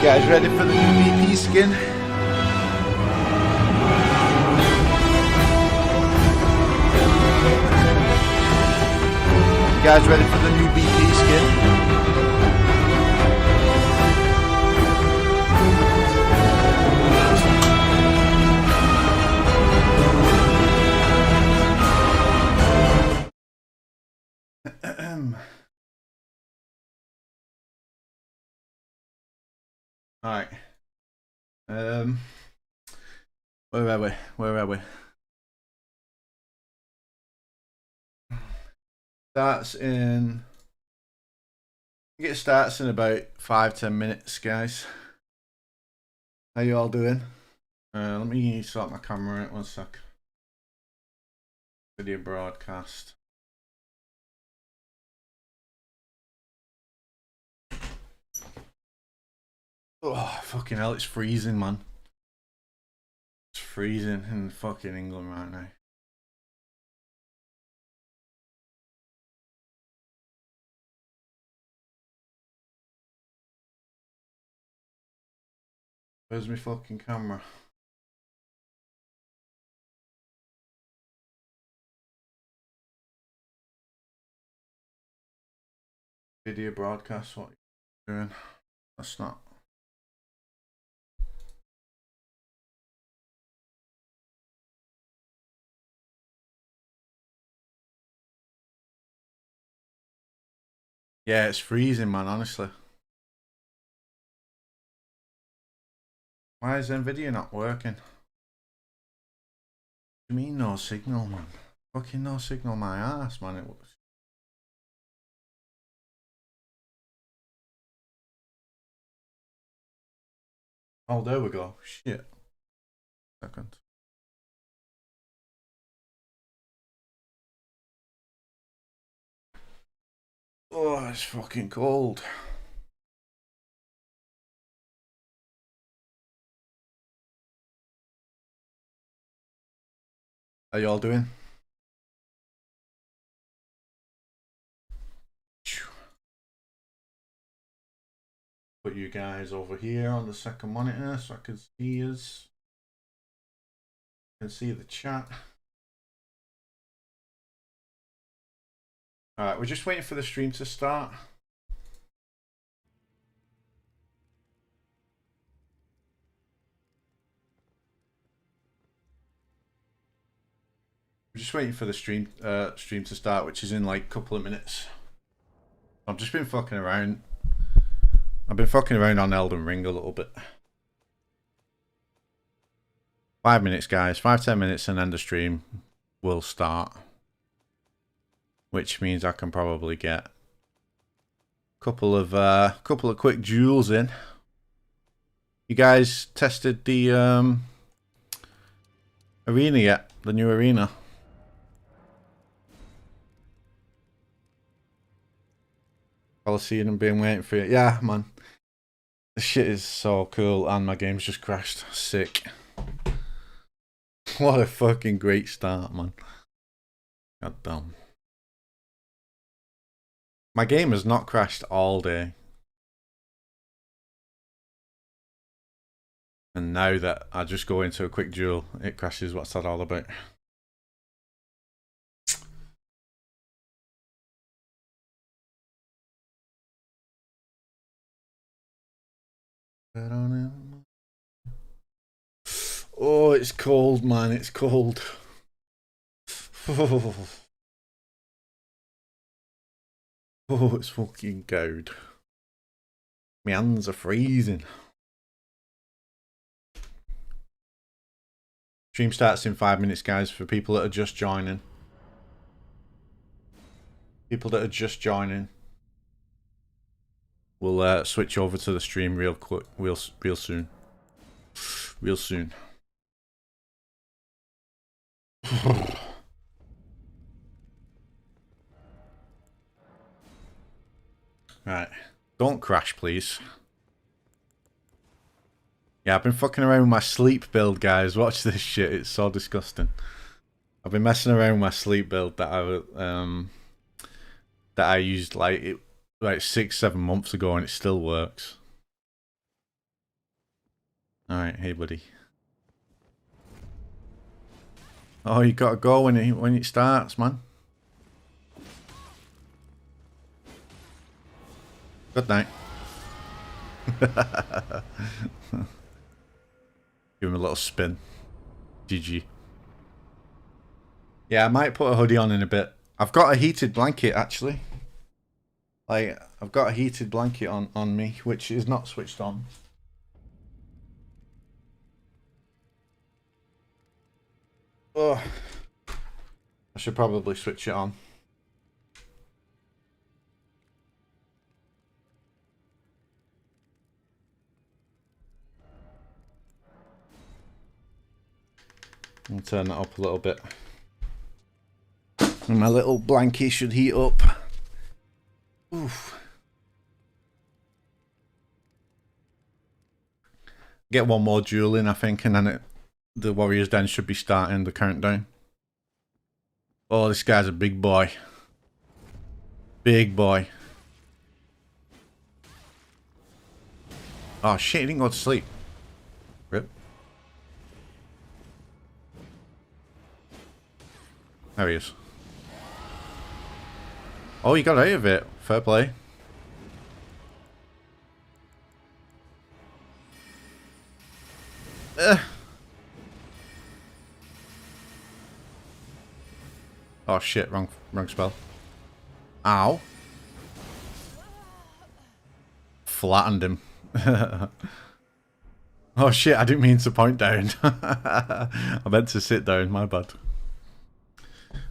Guys ready for the new BP skin? You guys ready for the new BP skin? Alright. Where are we? Where are we? Starts in... I think it starts in about 5-10 minutes, guys. How you all doing? Let me sort my camera out 1 sec. Video broadcast. Oh, fucking hell, it's freezing, man. It's freezing in fucking England right now. Where's my fucking camera? Video broadcast, what are you doing? That's not... Yeah, it's freezing, man, honestly. Why is NVIDIA not working? What do you mean no signal, man? Fucking no signal my ass, man. It was... Oh, there we go. Shit. Second. Oh, it's fucking cold. How y'all doing? Put you guys over here on the second monitor so I can see us. I can see the chat. Alright, we're just waiting for the stream to start. We're just waiting for the stream to start, which is in like a couple of minutes. I've just been fucking around. I've been fucking around on Elden Ring a little bit. 5 minutes, guys. 5-10 minutes, and then the stream will start. Which means I can probably get a couple of quick duels in. You guys tested the arena yet? The new arena? Coliseum and been waiting for it. Yeah, man. This shit is so cool, and my game's just crashed. Sick. What a fucking great start, man. God damn. My game has not crashed all day. And now that I just go into a quick duel, it crashes. What's that all about? Oh, it's cold, man. It's cold. Oh, it's fucking cold. My hands are freezing. Stream starts in 5 minutes, guys, for people that are just joining. People that are just joining. We'll switch over to the stream real quick, real soon. Real soon. Right. Don't crash, please. Yeah, I've been fucking around with my sleep build, guys. Watch this shit. It's so disgusting. I've been messing around with my sleep build that I used like 6-7 months ago, and it still works. Alright, hey buddy. Oh, you gotta go when it starts, man. Good night. Give him a little spin. GG. Yeah, I might put a hoodie on in a bit. I've got a heated blanket, actually. Like, I've got a heated blanket on me, which is not switched on. Oh, I should probably switch it on. I'll turn that up a little bit. And my little blankie should heat up. Oof. Get one more duel in, I think, and then the Warriors Den should be starting the countdown. Oh, this guy's a big boy. Big boy. Oh shit, he didn't go to sleep. Rip. There he is. Oh, he got out of it. Fair play. Oh shit, wrong spell. Ow. Flattened him. Oh shit, I didn't mean to point down. I meant to sit down, my bad.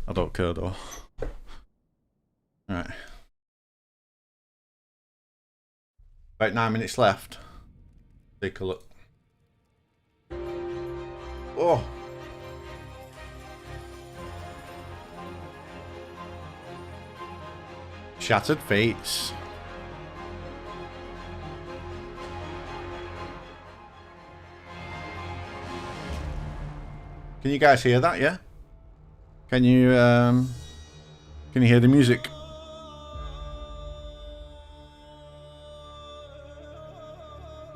I don't care though. Alright. About 9 minutes left. Take a look. Oh! Shattered Fates. Can you guys hear that, yeah? Can you hear the music?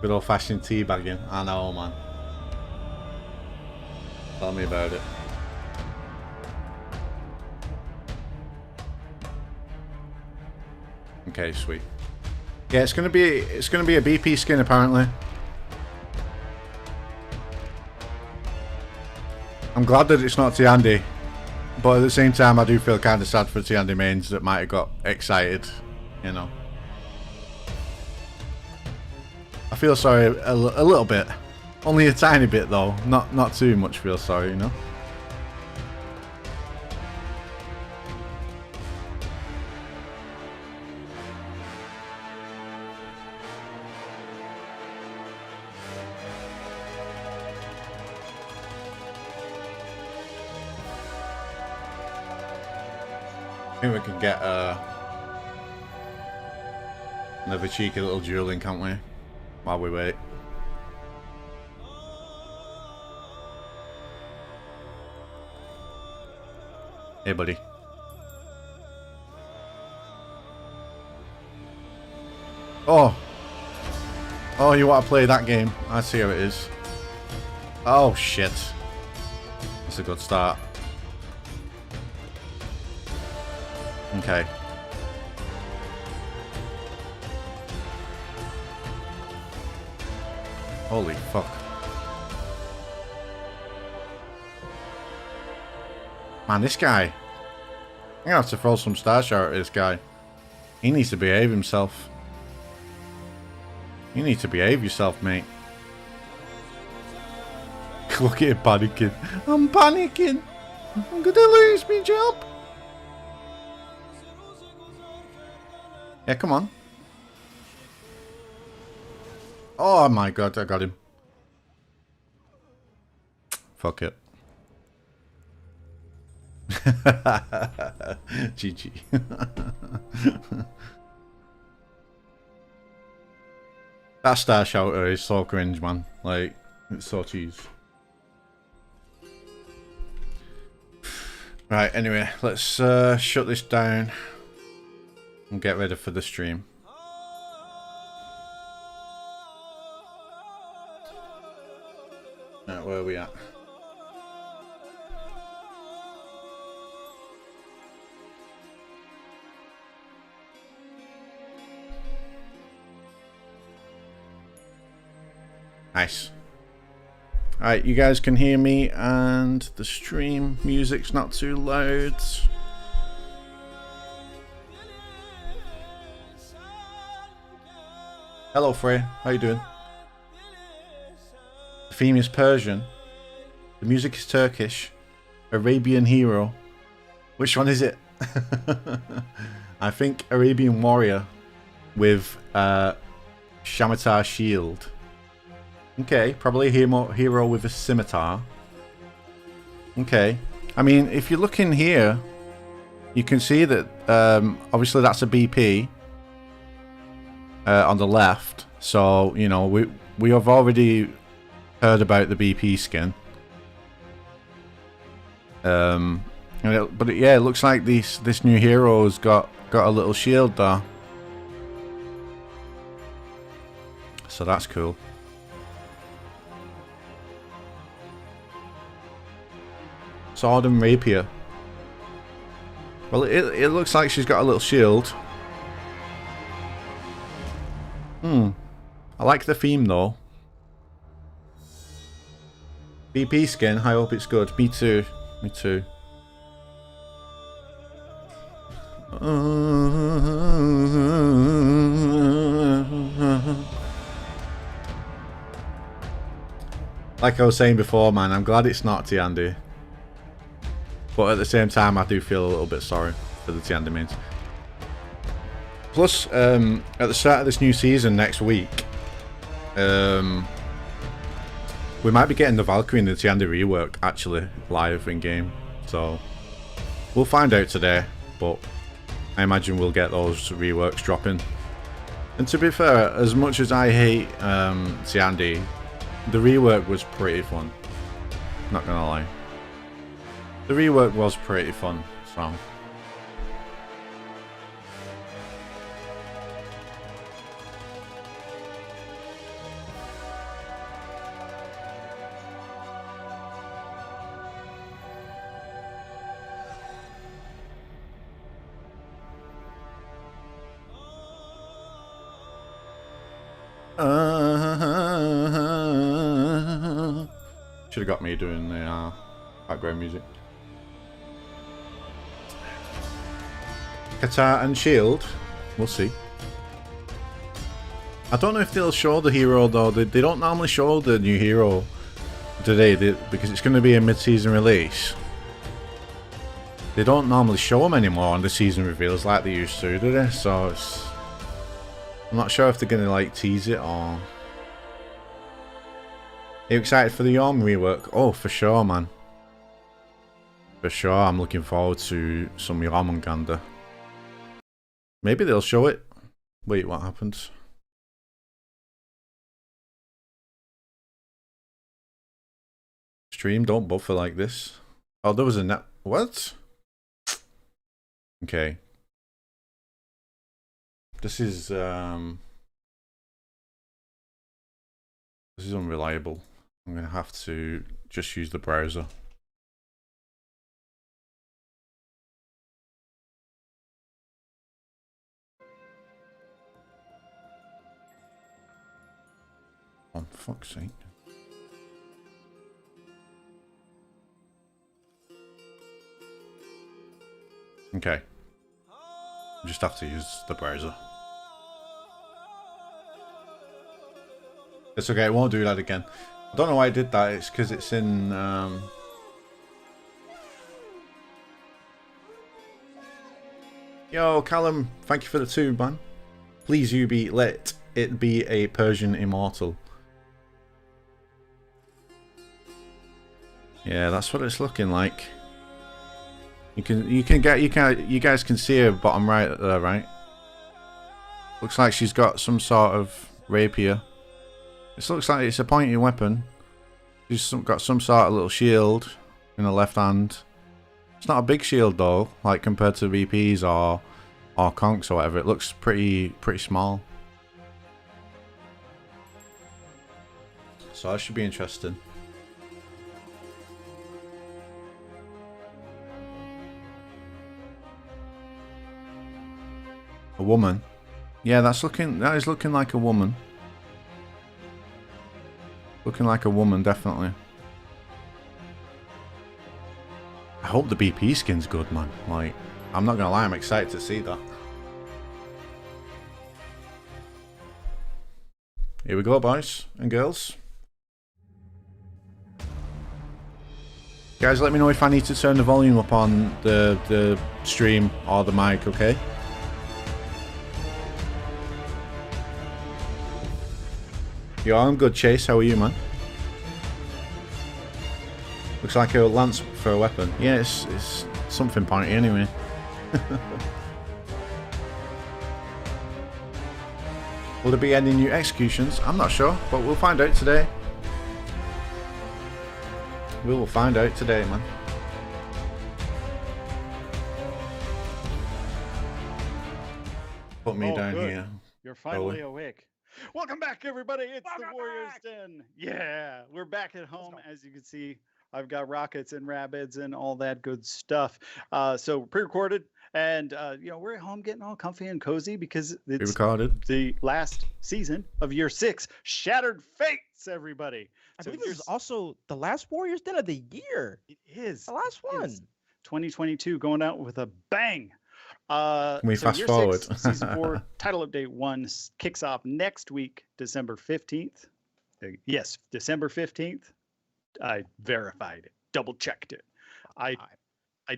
Good old fashioned teabagging. I know, man. Tell me about it. Okay, sweet. Yeah, it's gonna be a BP skin apparently. I'm glad that it's not Tiandi, but at the same time I do feel kind of sad for Tiandi mains that might have got excited, you know. I feel sorry a little bit, only a tiny bit though, not too much feel sorry, you know. I think we can get another cheeky little duel in, can't we? While we wait. Hey, buddy. Oh! Oh, you want to play that game? I see how it is. Oh, shit. That's a good start. Okay. Holy fuck. Man, this guy. I'm gonna have to throw some star shower at this guy. He needs to behave himself. You need to behave yourself, mate. Look at him panicking. I'm panicking. I'm gonna lose my job. Yeah, come on. Oh my god, I got him. Fuck it. GG. That star shouter is so cringe, man. Like, it's so cheese. Right, anyway, let's shut this down and get ready for the stream. Where are we at? Nice. Alright, you guys can hear me and the stream music's not too loud. Hello Frey, how you doing? The theme is Persian. The music is Turkish. Arabian hero. Which one is it? I think Arabian warrior with Shamatar shield. Okay, probably a hero with a scimitar. Okay. I mean, if you look in here, you can see that obviously that's a BP on the left. So, you know, we have already heard about the BP skin. But yeah, it looks like this new hero's got a little shield there. So that's cool. Sword and rapier. Well, it looks like she's got a little shield. I like the theme though. BP skin, I hope it's good. Me too. Me too. Like I was saying before, man, I'm glad it's not Tiandi. But at the same time, I do feel a little bit sorry for the Tiandi mains. Plus, at the start of this new season next week, we might be getting the Valkyrie and the Tiandi rework actually live in game. So we'll find out today, but I imagine we'll get those reworks dropping. And to be fair, as much as I hate Tiandi, the rework was pretty fun. Not gonna lie. The rework was pretty fun, so. Should have got me doing the background music. Qatar and shield, we'll see. I don't know if they'll show the hero though. They don't normally show the new hero today because it's going to be a mid-season release. They don't normally show them anymore on the season reveals like they used to, do they? So I'm not sure if they're going to like tease it or. Are you excited for the Yorm rework? Oh, for sure, man. For sure, I'm looking forward to some Jormungandr. Maybe they'll show it. Wait, what happened? Stream, don't buffer like this. Oh, there was a net. What? Okay. This is unreliable. I'm gonna have to just use the browser. Oh, fuck's sake. Okay. Just have to use the browser. It's okay, it won't do that again. I don't know why I did that, it's because it's in... Yo, Callum, thank you for the 2, man. Please you be, let it be a Persian immortal. Yeah, that's what it's looking like. You guys can see her bottom right there, right? Looks like she's got some sort of rapier. This looks like it's a pointy weapon. She's got some sort of little shield in her left hand. It's not a big shield though, like compared to VPs or conks or whatever. It looks pretty small. So that should be interesting. woman. Yeah, that is looking like a woman. Looking like a woman, definitely. I hope the BP skin's good, man. Like, I'm not gonna lie, I'm excited to see that. Here we go, boys and girls. Guys, let me know if I need to turn the volume up on the stream or the mic, okay? Yo, I'm good, Chase. How are you, man? Looks like a lance for a weapon. Yeah, it's something pointy anyway. Will there be any new executions? I'm not sure, but we'll find out today. We will find out today, man. Put me down good. here. You're finally awake. Welcome back, everybody. It's the Warriors Den. Yeah, we're back at home. As you can see, I've got rockets and rabbits and all that good stuff. So pre-recorded, and you know, we're at home getting all comfy and cozy because it's the last season of year 6, Shattered Fates, everybody. I believe this is also the last Warriors Den of the year. It is. The last one. 2022 going out with a bang. Can we fast forward? 6, season 4 title update 1 kicks off next week, December 15th. Yes, December 15th. I verified it, double checked it. I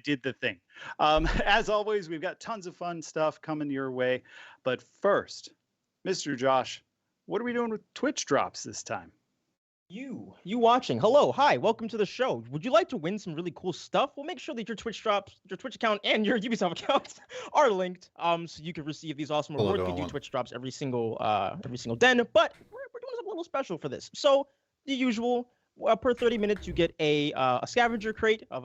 did the thing. As always, we've got tons of fun stuff coming your way. But first, Mr. Josh, what are we doing with Twitch drops this time? You watching. Hello, hi, welcome to the show. Would you like to win some really cool stuff? Well, make sure that your Twitch drops, your Twitch account and your Ubisoft accounts are linked, so you can receive these awesome rewards. We do Twitch drops every single den, but we're doing something a little special for this. So the usual, per 30 minutes you get a scavenger crate of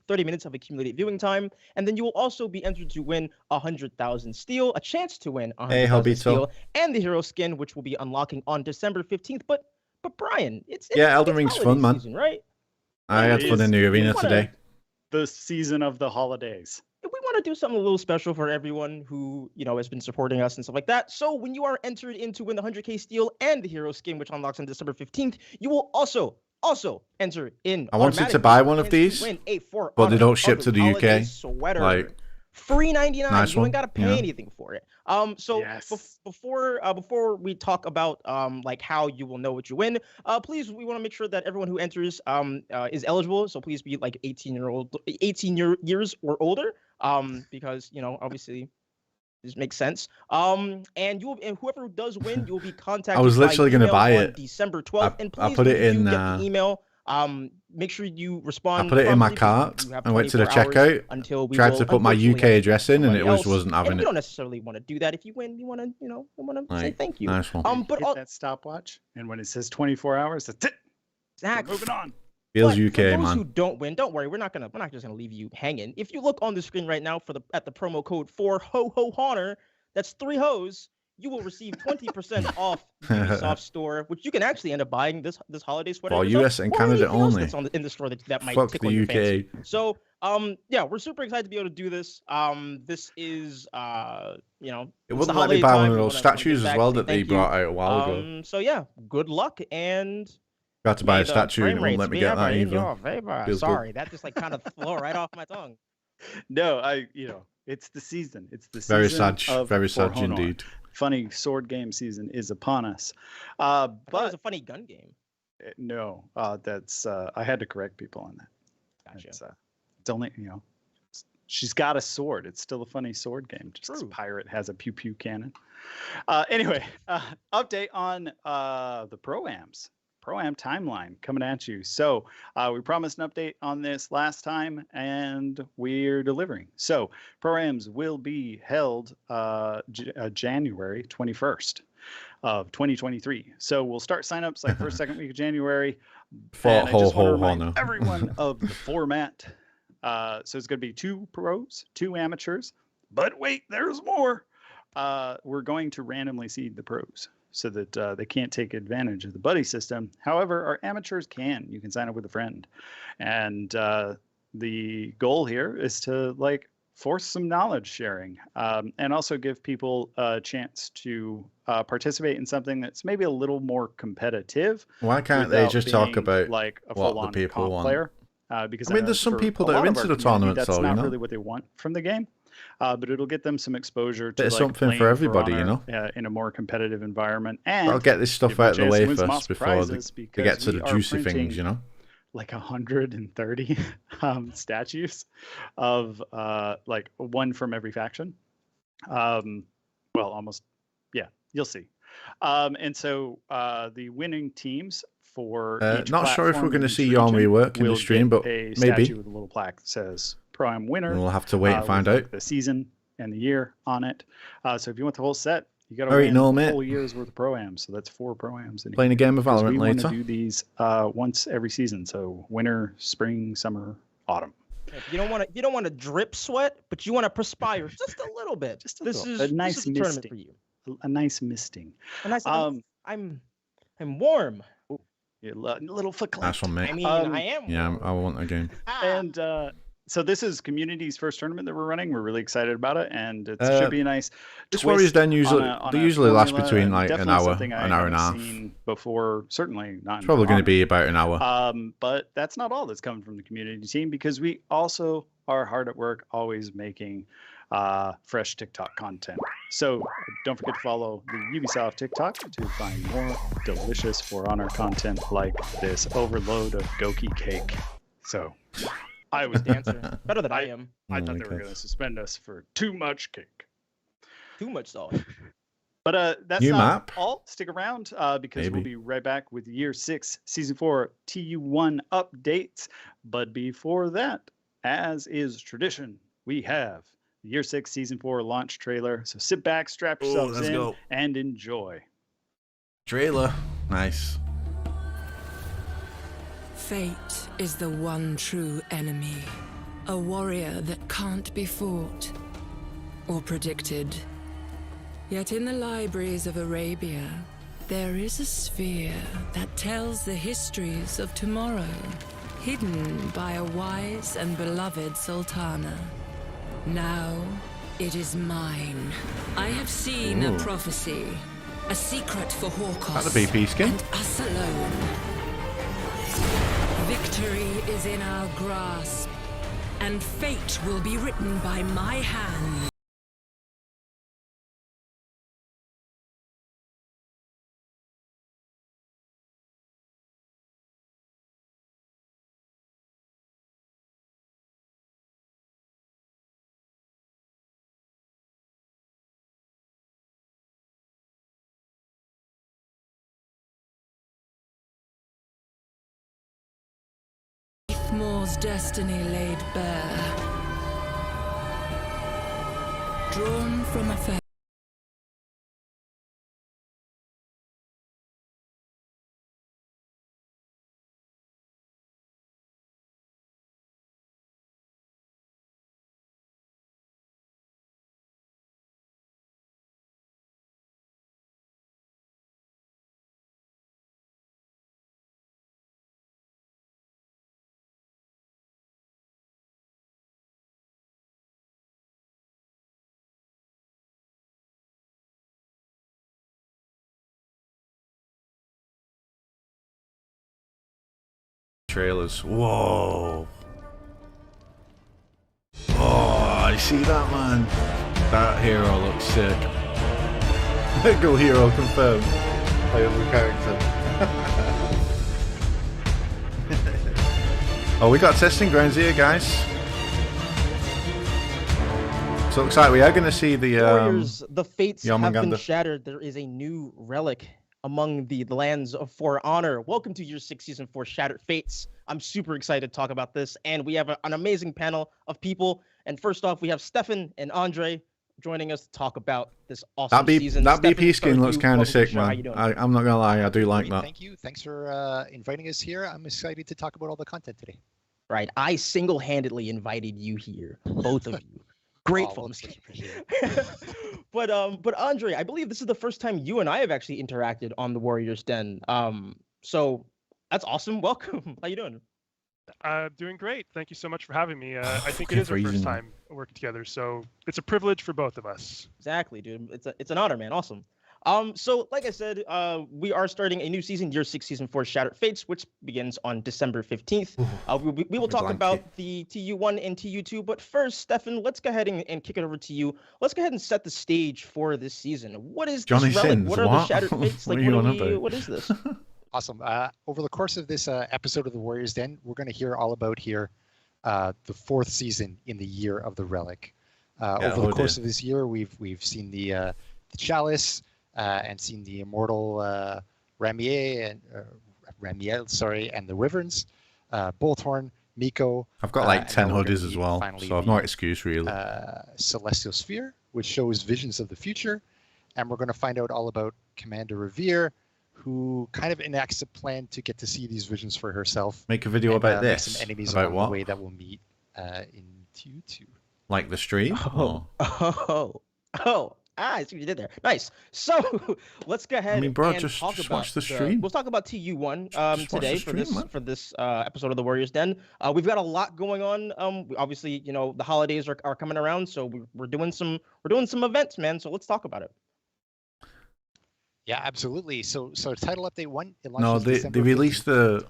30 minutes of accumulated viewing time, and then you will also be entered to win 100,000 steel, a chance to win 100,000 steel, and the hero skin, which will be unlocking on December 15th. But Brian, it's Elden Ring's fun, man. Season, right? I had fun in the arena today. The season of the holidays. We want to do something a little special for everyone who, you know, has been supporting us and stuff like that. So when you are entered in to win the 100k steel and the hero skin, which unlocks on December 15th, you will also enter in. I wanted to buy one of these, but they don't ship to the UK. Sweater. Like, $3.99. Nice you ain't gotta pay anything for it. So yes. before we talk about like how you will know what you win, please, we want to make sure that everyone who enters is eligible. So please be like 18 years or older. Because you know, obviously this makes sense. And whoever does win, you will be contacted. I was literally gonna buy it December 12th. And please, I put it in get the email. Make sure you respond. I put it in my cart. I went to the checkout. Until we tried to put my UK address in, and it wasn't having it. You don't necessarily want to do that. If you win, you want to say thank you. Nice one. But hit that stopwatch, and when it says 24 hours, that's it. Exactly. Moving on. Feels UK, for those man. who don't win, don't worry. We're not just gonna leave you hanging. If you look on the screen right now at the promo code for Ho Honor, that's 3 hoes. You will receive 20% off the Ubisoft store, which you can actually end up buying this holiday sweater. For US and Canada only. That's in the store that might Fuck tickle the your UK. fancy. So yeah, we're super excited to be able to do this. This is you know, it wouldn't let me buy one of those statues as well that they brought out a while ago. So yeah, good luck and. Got to buy a statue and it won't let me get that either. Sorry, that just like kind of flew right off my tongue. No, it's the season. It's the season. Very sad indeed. Funny sword game season is upon us. But it's a funny gun game. No, that's I had to correct people on that. Gotcha. It's only, you know, she's got a sword. It's still a funny sword game. Just True. Pirate has a pew pew cannon. Anyway, update on the Pro-Ams. Pro-Am timeline coming at you. So we promised an update on this last time, and we're delivering. So Pro-Ams will be held January 21st of 2023. So we'll start signups like first, second week of January. For everyone of the format. So it's going to be 2 pros, 2 amateurs. But wait, there's more. We're going to randomly seed the pros, so that they can't take advantage of the buddy system. However, our amateurs can. You can sign up with a friend. And the goal here is to like force some knowledge sharing, and also give people a chance to participate in something that's maybe a little more competitive. Why can't they just talk being, about like a what the full-on people comp want? player? Because I mean, there's some for people a that lot are of our into the community, tournaments, that's though, not you know. really what they want from the game. But it'll get them some exposure to Bit of like something for playing everybody, you Honor, know. in a more competitive environment, and I'll get this stuff give them a out of the chance to way win some first before prizes they because get to we the are juicy printing things, you know. like 130 statues of like one from every faction. Well, almost, yeah, you'll see. And so the winning teams for each not sure if we're platform going to in see each your region rework in the will stream, get but a maybe. statue with a little plaque that says Pro Am winner. And we'll have to wait and find with, out. like, the season and the year on it. So if you want the whole set, you got to All right, win no, a mate. whole year's worth of Pro Ams. So that's 4 Pro Ams. Playing a game of Valorant we want later. to do these once every season. So winter, spring, summer, autumn. You don't want to drip sweat, but you want to perspire just a little bit. Just a this little. is A nice this is a tournament misting. for you. A nice misting. A nice. I'm warm. A little foot Nice one, mate. I mean, I am. Yeah, warm. I want a game. And so this is community's first tournament that we're running. We're really excited about it, and it should be a nice. This Warriors Den usually they usually last between like an hour and a half. Seen before, certainly not. It's probably going to be about an hour. But that's not all that's coming from the community team, because we also are hard at work, always making fresh TikTok content. So don't forget to follow the Ubisoft TikTok to find more delicious For Honor content like this overload of Goki cake. So I was dancer better than I am. I thought they were going to suspend us for too much cake. Too much salt. But that's New not map? all. Stick around because Maybe. we'll be right back with Year 6, Season 4 TU1 updates. But before that, as is tradition, we have the Year 6 Season 4 launch trailer. So sit back, strap yourselves in, and enjoy. Trailer. Nice. Fate is the one true enemy. A warrior that can't be fought or predicted. Yet in the libraries of Arabia, there is a sphere that tells the histories of tomorrow, hidden by a wise and beloved sultana. Now, it is mine. I have seen a prophecy, a secret for Horkos, That's a BP skin. and us alone. Victory is in our grasp, and fate will be written by my hand. Moore's destiny laid bare, drawn from a fair. Trailers. Whoa. Oh, I see that, man. That hero looks sick. Go hero confirmed. I am the character. Oh, we got testing grounds here, guys. So it looks like we are going to see the Warriors, the fates have been Jormungandr. shattered. There is a new relic among the lands of For Honor. Welcome to Year 6 Season 4 Shattered Fates. I'm super excited to talk about this, and we have an amazing panel of people. And first off, we have Stefan and Andre joining us to talk about this awesome season. That Stefan, BP skin looks kind of welcome to the sick, show. How man. you doing? I'm not going to lie, I do like Great, that. thank you. Thanks for inviting us here. I'm excited to talk about all the content today. Right, I single-handedly invited you here, both of you. Grateful. Oh, I'm just much kidding. appreciated. But Andre, I believe this is the first time you and I have actually interacted on the Warriors Den. So that's awesome. Welcome. How you doing? Doing great. Thank you so much for having me. I think it is our first time working together, so it's a privilege for both of us. Exactly, dude. It's an honor, man. Awesome. So like I said, we are starting a new season, Year 6 Season 4 Shattered Fates, which begins on December 15th. We will talk about the TU1 and TU2, but first, Stefan, let's go ahead and kick it over to you. Let's go ahead and set the stage for this season. What is this relic? Sins? What are the Shattered Fates? Like, what is this? Awesome. Over the course of this episode of the Warriors Den, we're going to hear all about here the 4th season in the Year of the Relic. Over the course of this year, we've seen the Chalice and seen the Immortal Ramiel and the Wyverns, Bolthorn, Miko. I've got like 10 hoodies as well, so I've no excuse really. Celestial Sphere, which shows visions of the future, and we're going to find out all about Commander Revere, who kind of enacts a plan to get to see these visions for herself. Make a video about this. Some enemies about along what? the way that we'll meet in TU2. Like the stream? I see what you did there. Nice. So let's go ahead. Just watch the stream. We'll talk about TU1 today for this episode of the Warriors Den. We've got a lot going on. Obviously, the holidays are coming around, so we're doing some events, man. So let's talk about it. Yeah, absolutely. So title update 1. They released the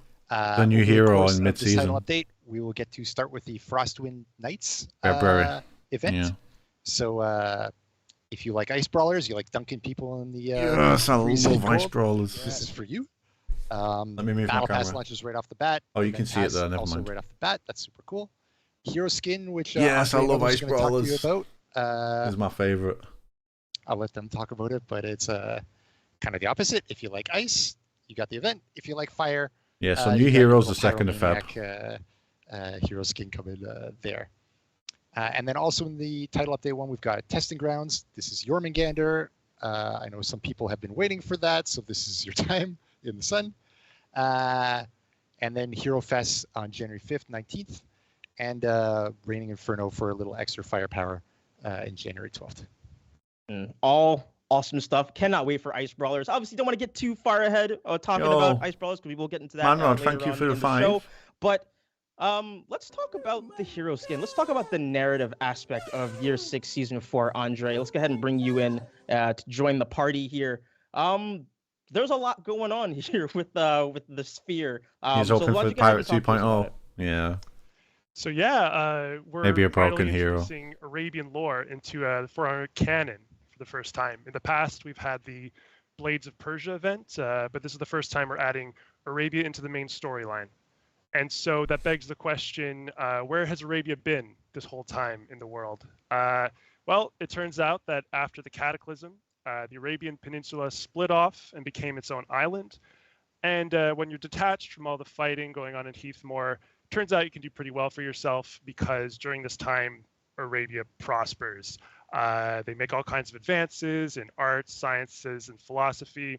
new hero in mid-season. Title update, we will get to start with the Frostwind Knights event. Yeah. So if you like ice brawlers, you like dunking people in the yes, I love ice brawlers. This is for you. Let me move Battle my Pass camera. launches right off the bat. Oh, you can see it there. Never also mind. Right off the bat, that's super cool. Hero skin, which yes, I love ice brawlers. This is my favorite. I'll let them talk about it, but it's kind of the opposite. If you like ice, you got the event. If you like fire, yeah. So new heroes the 2nd of Feb. Hero skin coming there. And then also in the title update 1, we've got Testing Grounds. This is Jormungandr. I know some people have been waiting for that, so this is your time in the sun. And then Hero Fest on January 5th, 19th, and Raining Inferno for a little extra firepower in January 12th. All awesome stuff. Cannot wait for Ice Brawlers. Obviously, don't want to get too far ahead talking about Ice Brawlers, because we will get into that later thank you for the show. But let's talk about the hero skin. Let's talk about the narrative aspect of Year 6, Season 4, Andre. Let's go ahead and bring you in to join the party here. There's a lot going on here with the Sphere. He's open for Pirate 2.0. Yeah. So yeah, we're maybe a broken hero. Introducing Arabian lore into for our canon for the first time. In the past, we've had the Blades of Persia event, but this is the first time we're adding Arabia into the main storyline. And so that begs the question, where has Arabia been this whole time in the world? Well, it turns out that after the Cataclysm, the Arabian Peninsula split off and became its own island. And when you're detached from all the fighting going on in Heathmoor, turns out you can do pretty well for yourself, because during this time, Arabia prospers. They make all kinds of advances in arts, sciences, and philosophy.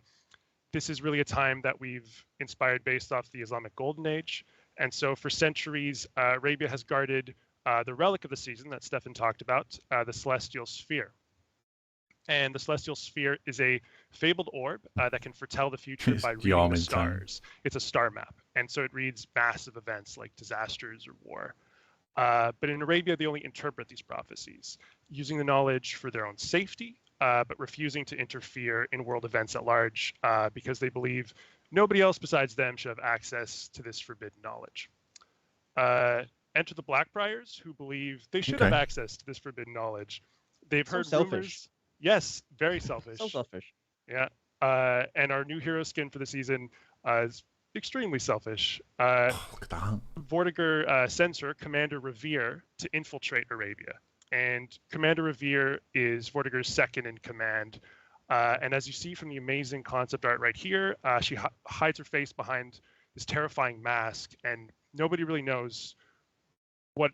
This is really a time that we've inspired based off the Islamic Golden Age. And so for centuries, Arabia has guarded the relic of the season that Stefan talked about, the Celestial Sphere. And the Celestial Sphere is a fabled orb that can foretell the future by reading the stars. It's a star map. And so it reads massive events like disasters or war. But in Arabia, they only interpret these prophecies, using the knowledge for their own safety, but refusing to interfere in world events at large, because they believe nobody else besides them should have access to this forbidden knowledge. Enter the Blackbriars, who believe they should have access to this forbidden knowledge. They've heard rumors. Yes, very selfish. So selfish. Yeah. And our new hero skin for the season is extremely selfish. Vortigern censor Commander Revere to infiltrate Arabia. And Commander Revere is Vortigern's second in command. And as you see from the amazing concept art right here, she hides her face behind this terrifying mask, and nobody really knows what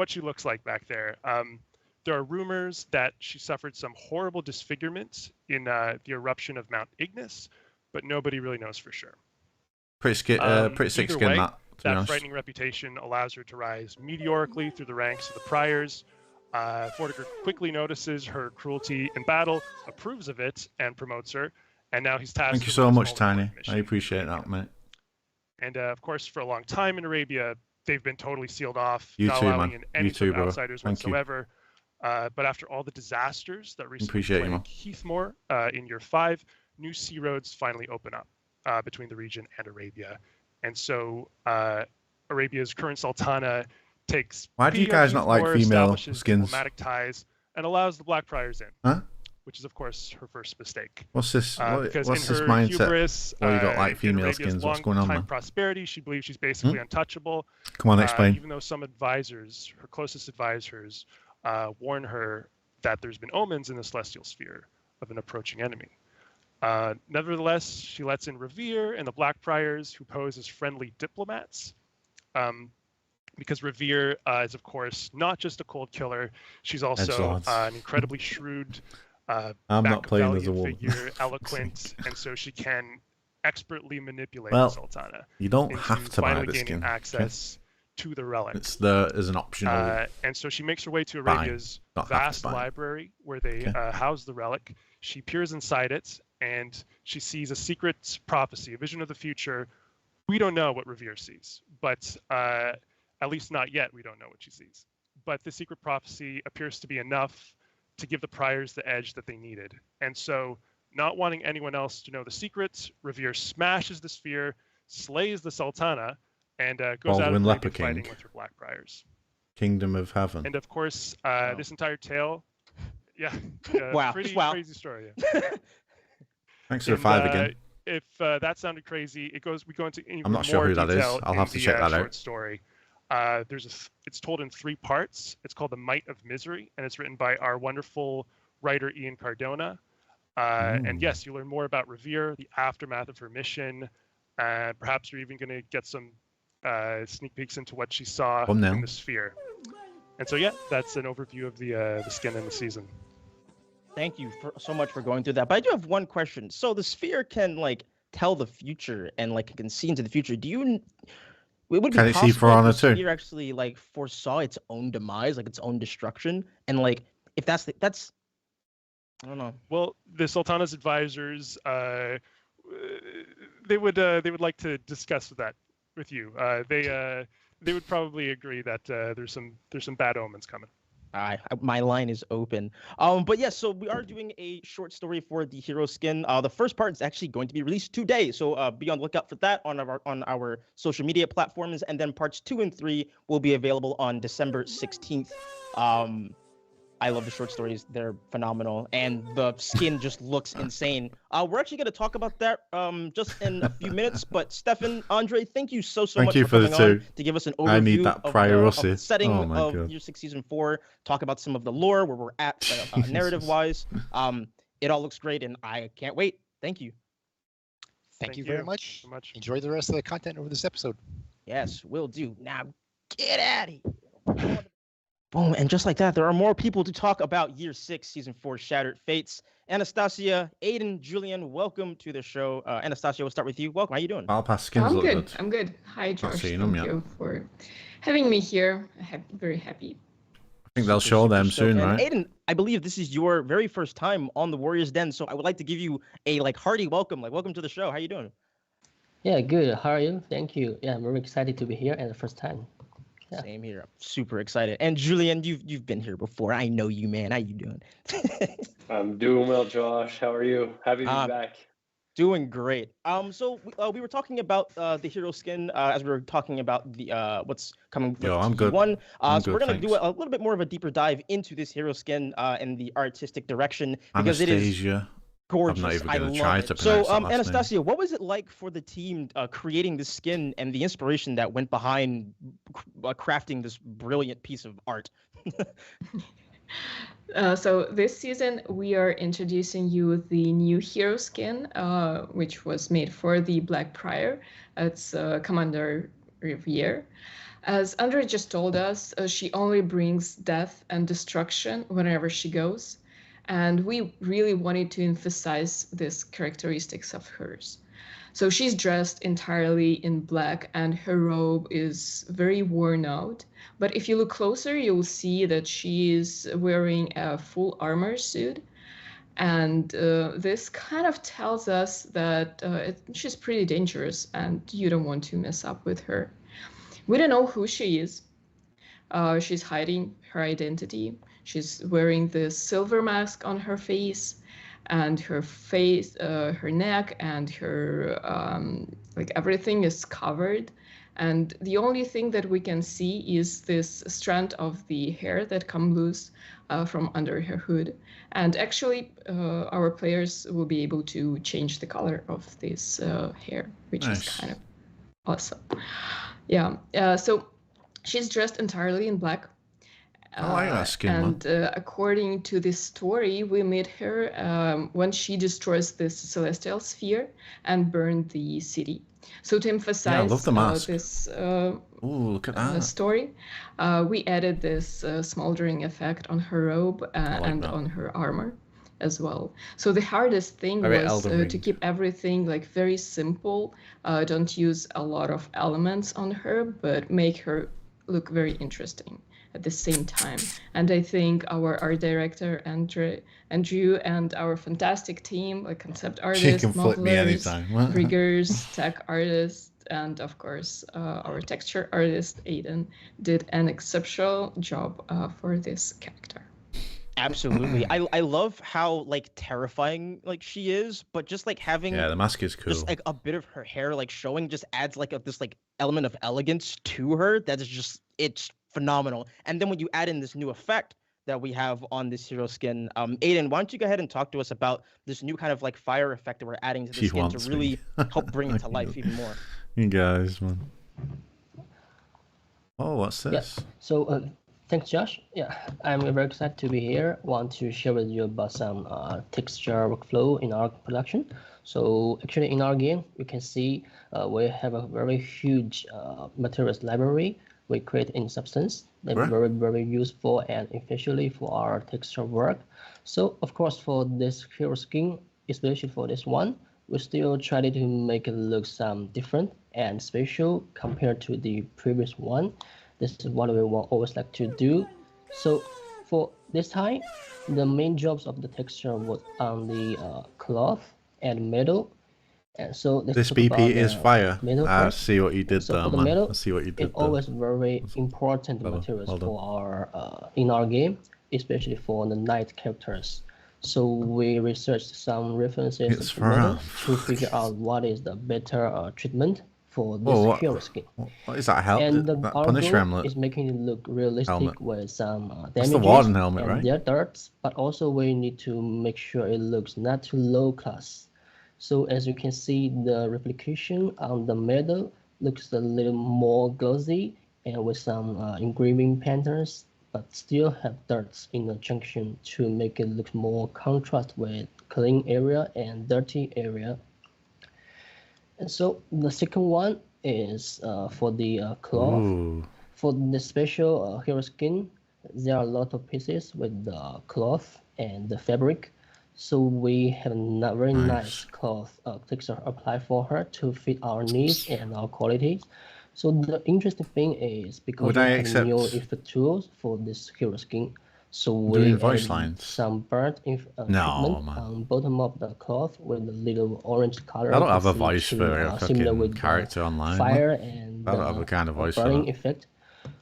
she looks like back there. There are rumors that she suffered some horrible disfigurement in the eruption of Mount Ignis, but nobody really knows for sure. Pretty sick skin, that frightening reputation allows her to rise meteorically through the ranks of the Priors. Vortigern quickly notices her cruelty in battle, approves of it, and promotes her. And now he's tasked. Thank you so much, Tiny. I appreciate that, mate. And of course, for a long time in Arabia, they've been totally sealed off, You not too, allowing man. in any You sort too, of bro. outsiders Thank you. whatsoever. But after all the disasters that recently Appreciate you, man. plagued Heathmoor in year 5, new sea roads finally open up between the region and Arabia. And so Arabia's current sultana takes Why do you pity on guys not like Heathmoor, female establishes skins? diplomatic ties, and allows the Blackfriars in. Huh? Which is, of course, her first mistake. What's this? Because What's in this her mindset? hubris, Why you don't like in female Arabia's skins? What's going on, long-time man? prosperity, she believes she's basically untouchable. Come on, explain. Even though some advisors, her closest advisors, warn her that there's been omens in the celestial sphere of an approaching enemy. Nevertheless, she lets in Revere and the Blackfriars, who pose as friendly diplomats. Because Revere is, of course, not just a cold killer. She's also an incredibly shrewd, I'm not playing as a woman. figure, eloquent, and so she can expertly manipulate Well, the Sultana. You don't have to buy finally the gaining skin. access to the relic. It's there as an optional. And so she makes her way to Arabia's vast library where they house the relic. She peers inside it, and she sees a secret prophecy, a vision of the future. We don't know what Revere sees, but at least not yet, we don't know what she sees. But the secret prophecy appears to be enough to give the priors the edge that they needed. And so, not wanting anyone else to know the secrets, Revere smashes the sphere, slays the Sultana, and goes out of Arabia fighting with her Blackfriars. Kingdom of Heaven. And of course, this entire tale, pretty crazy story. Yeah. Thanks for the 5 again. If that sounded crazy, we go into even I'm not sure more who that is. detail I'll have to check that short out. Story. It's told in 3 parts. It's called The Might of Misery, and it's written by our wonderful writer Ian Cardona. And yes, you learn more about Revere, the aftermath of her mission. Perhaps you're even going to get some sneak peeks into what she saw in the sphere. And so, yeah, that's an overview of the skin and the season. Thank you so much for going through that. But I do have one question. So the sphere can tell the future and can see into the future. Would it be possible the sphere actually foresaw its own demise, its own destruction? And if that's I don't know. Well, the Sultana's advisors, they would like to discuss that with you. They would probably agree that there's some bad omens coming. My line is open. But yes, so we are doing a short story for the hero skin. The first part is actually going to be released today, so be on the lookout for that on our social media platforms. And then parts 2 and 3 will be available on December 16th. I love the short stories; they're phenomenal, and the skin just looks insane. We're actually going to talk about that just in a few minutes. But Stefan, Andre, thank you so much for coming on to give us an overview of the setting of Year 6 Season 4. Talk about some of the lore, where we're at narrative-wise. It all looks great, and I can't wait. Thank you. Thank you very much. Enjoy the rest of the content over this episode. Yes, will do. Now get at it. Boom, and just like that, there are more people to talk about Year 6, Season 4, Shattered Fates. Anastasia, Aiden, Julian, welcome to the show. Anastasia, we'll start with you. Welcome. How you doing? I'll pass skins. I'm good. I'm good. Hi, Josh. Thank you for having me here. I'm very happy. I think they'll show them soon, right? Aiden, I believe this is your very first time on the Warriors Den, so I would like to give you a hearty welcome. Welcome to the show. How you doing? Yeah, good. How are you? Thank you. Yeah, I'm very excited to be here at the first time. Yeah. Same here. I'm super excited. And Julian, you've been here before. I know you, man. How you doing? I'm doing well, Josh. How are you? Happy to be back. Doing great. So we were talking about the hero skin as we were talking about the what's coming. I'm good. So we're gonna do a little bit more of a deeper dive into this hero skin and the artistic direction because it is gorgeous. I'm not even going to try to pronounce that last Anastasia, name. what was it like for the team creating the skin and the inspiration that went behind crafting this brilliant piece of art? So this season, we are introducing you the new hero skin, which was made for the Blackfriar. It's Commander Revere. As Andre just told us, she only brings death and destruction wherever she goes. And we really wanted to emphasize these characteristics of hers. So she's dressed entirely in black and her robe is very worn out. But if you look closer, you'll see that she is wearing a full armor suit. And this kind of tells us that she's pretty dangerous and you don't want to mess up with her. We don't know who she is. She's hiding her identity. She's wearing this silver mask on her face, and her face, her neck, and her like everything is covered. And the only thing that we can see is this strand of the hair that come loose from under her hood. And actually, our players will be able to change the color of this hair, which is kind of awesome. Yeah. So she's dressed entirely in black. I like that skin, and according to this story, we meet her when she destroys this celestial sphere and burned the city. So to emphasize I love the mask. this Ooh, look at that. story, we added this smoldering effect on her robe and on her armor as well. So the hardest thing was to keep everything like very simple. Don't use a lot of elements on her, but make her look very interesting at the same time. And I think our art director, Andrew, and our fantastic team, like concept artists, modelers, riggers, tech artists, and of course, our texture artist, Aiden, did an exceptional job for this character. Absolutely. I love how like terrifying like she is, but just like having the mask is cool. Just like a bit of her hair like showing just adds like this like element of elegance to her that is just it's phenomenal. And then when you add in this new effect that we have on this hero skin, Aiden, why don't you go ahead and talk to us about this new kind of like fire effect that we're adding to the skin to really help bring it to life even more. You guys, man. Oh, what's this? Yeah. So thanks, Josh. Yeah, I'm very excited to be here. Want to share with you about some texture workflow in our production. So actually in our game, you can see we have a very huge materials library we create in Substance. They're very, very useful and especially for our texture work. So of course for this hero skin, especially for this one, we still try to make it look some different and special compared to the previous one. This is what we always like to do. So for this time, the main jobs of the texture was on the cloth and metal. And so this BP is fire. I see what you did there, man. Metal, I see what you did it's always very important materials for our in our game, especially for the knight characters. So we researched some references to figure out what is the better treatment for this hero skin. What is that helmet? And that Punisher helmet is making it look realistic with some damages. That's the Warden helmet, right? Their darts, but also we need to make sure it looks not too low class. So as you can see, the replication on the metal looks a little more glossy and with some engraving patterns, but still have darts in the junction to make it look more contrast with clean area and dirty area. And so the second one is for the cloth. Ooh. For the special hero skin, there are a lot of pieces with the cloth and the fabric. So we have a very nice cloth texture applied for her to fit our needs and our qualities. So the interesting thing is because we have new effect tools for this hero skin. So we add some burnt treatment on bottom of the cloth with a little orange color. I don't have a voice for a fucking character online. Fire and I don't have a kind of voice burning for that. effect.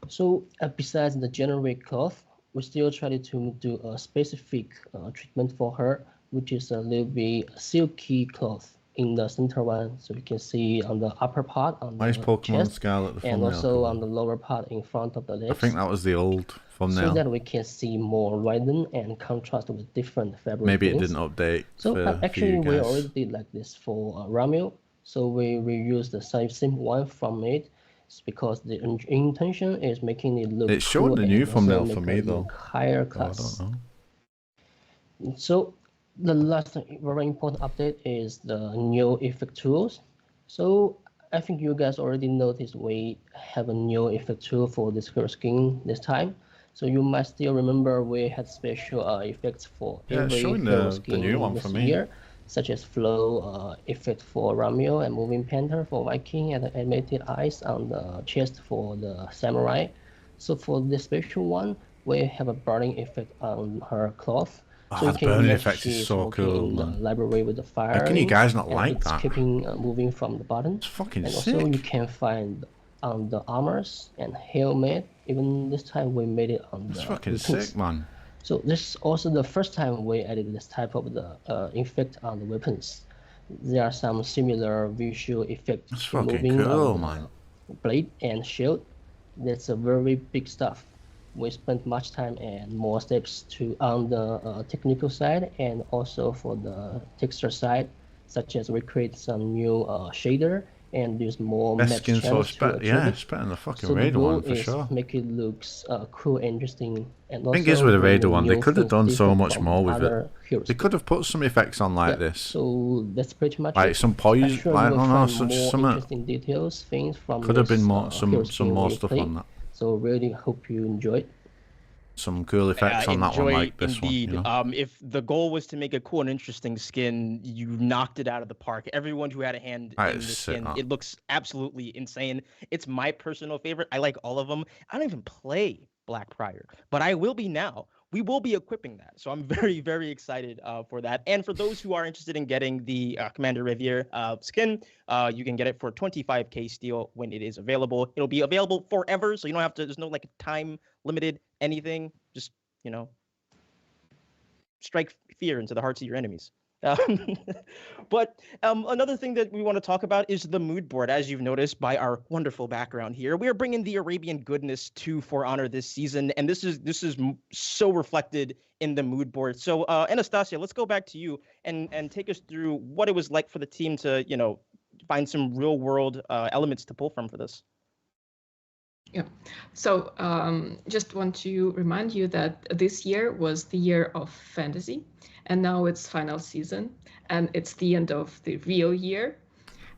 So besides the generic cloth, we still try to do a specific treatment for her, which is a little bit silky cloth in the center one. So you can see on the upper part on the chest, and also on the lower part in front of the legs. I think that was the old thumbnail. So that we can see more widen and contrast with different fabric. Maybe it didn't update. So actually we already did like this for Ramil. So we reused the same one from it. It's because the intention is making it look It's showing the new thumbnail for me though. Higher class. I don't know. So the last very important update is the new effect tools. So I think you guys already noticed we have a new effect tool for this hero skin this time. So you might still remember we had special effects for every hero skin the new one this for me. year, such as flow effect for Ramil and moving panther for Viking and the animated eyes on the chest for the samurai. So for this special one, we have a burning effect on her cloth. So the burning effect is so cool, man. The library with the fire. How can you guys not like that? Keeping moving from the bottom. It's fucking and sick. Also, you can find on the armors and helmet. Even this time we made it on That's the fucking weapons. sick, man. So this is also the first time we added this type of the effect on the weapons. There are some similar visual effects That's to fucking moving cool, on man. the blade and shield. That's a very big stuff. We spent much time and more steps to on the technical side and also for the texture side, such as we create some new shader and use more Best map skin channels source, to achieve yeah, it. it's better than the fucking So the Raider goal one for is sure. make it looks cool and interesting, and also Thing is with the Raider bring one, they new could have things done so different much from more with it. other heroes. They could have put some effects on like Yeah, this, so that's pretty much like it. some I'm poison, sure like I you will don't know, find such more some. interesting details, things from Could have been this more, hero some skin more when you stuff play. on that. So really hope you enjoy it. Some cool effects on that one, Enjoy like this indeed. one. You know? If the goal was to make a cool and interesting skin, you knocked it out of the park. Everyone who had a hand That in is the sick, skin, man. it looks absolutely insane. It's my personal favorite. I like all of them. I don't even play Black Prior, but I will be now. We will be equipping that, so I'm very, very excited for that. And for those who are interested in getting the Commander Revier skin, you can get it for 25k steel when it is available. It'll be available forever, so you don't have to. There's no like time limited anything. Just strike fear into the hearts of your enemies. But another thing that we want to talk about is the mood board. As you've noticed by our wonderful background here, we are bringing the Arabian goodness to For Honor this season, and this is so reflected in the mood board. So Anastasia, let's go back to you and take us through what it was like for the team to find some real world elements to pull from for this. Yeah. So just want to remind you that this year was the year of fantasy, and now it's final season, and it's the end of the real year,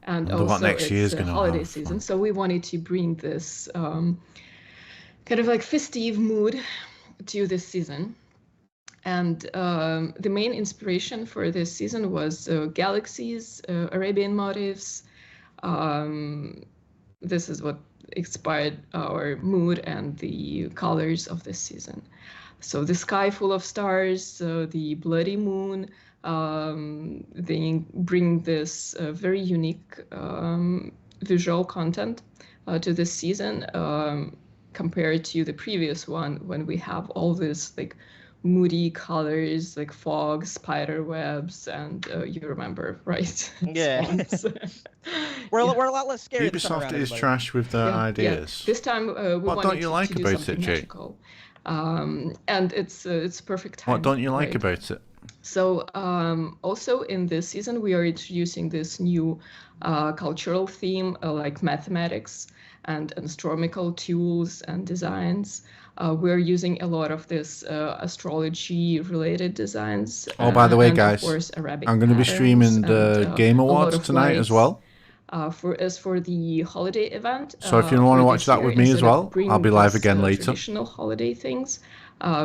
and also it's a holiday season. So we wanted to bring this kind of like festive mood to this season. And the main inspiration for this season was galaxies, Arabian motifs. This is what inspired our mood and the colors of this season. So the sky full of stars, the bloody moon, they bring this very unique visual content to this season compared to the previous one when we have all this like moody colors like fog, spider webs, and you remember, right? Yeah. We're a lot less scary. Ubisoft is trash with their ideas. Yeah. This time we what don't you like about it, Jake? And it's perfect time. What don't you like about it? So also in this season we are introducing this new cultural theme like mathematics and astronomical tools and designs. We're using a lot of this astrology related designs. Oh, by the way, and guys, of course, Arabic I'm going to be streaming the Game Awards tonight as well. For the holiday event. So if you want to watch that with me as well, I'll be live again later. Traditional holiday things.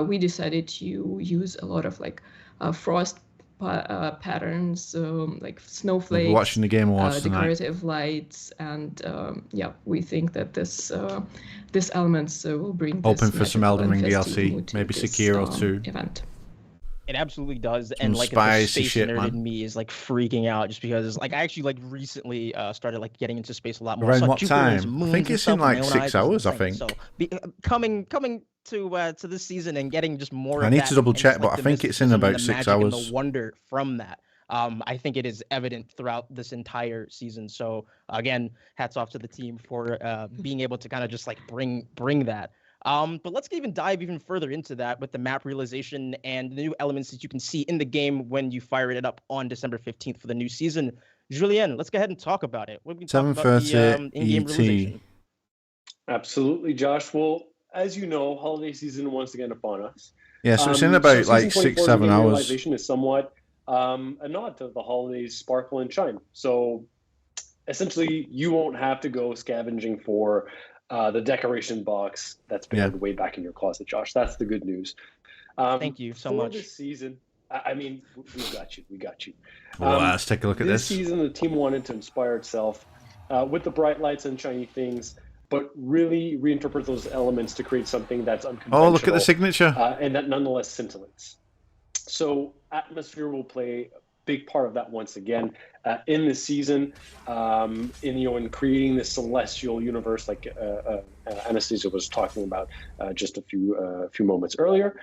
We decided to use a lot of like frost patterns, like snowflakes. We'll be watching the Game Awards decorative tonight. Lights, and yeah, we think that this elements will bring. Hoping for some Elden Ring DLC, maybe Sekiro 2. Event. It absolutely does, and like the space shit, nerd man. in me is like freaking out just because like I actually like recently started like getting into space a lot more. Around what time? I think it's in like 6 hours. I think. So coming to this season and getting just more. I need to double check, but I think it's in about 6 hours. And the wonder from that. I think it is evident throughout this entire season. So again, hats off to the team for being able to kind of just like bring that. But let's even dive even further into that with the map realization and the new elements that you can see in the game when you fire it up on December 15th for the new season. Julien, let's go ahead and talk about it. What we talk about the in-game realization. Absolutely, Josh. Well, as you know, holiday season once again upon us. Yeah, so it's in about like 6-7 hours. Realization is somewhat a nod to the holidays sparkle and shine. So essentially, you won't have to go scavenging for the decoration box that's been way back in your closet, Josh. That's the good news. Thank you so much. For this season, I mean, we got you. We got you. Well, let's take a look at this. This season, the team wanted to inspire itself with the bright lights and shiny things, but really reinterpret those elements to create something that's unconventional. Oh, look at the signature. And that nonetheless scintillates. So atmosphere will play a big part of that once again in this season, in creating this celestial universe, like Anastasia was talking about just a few moments earlier.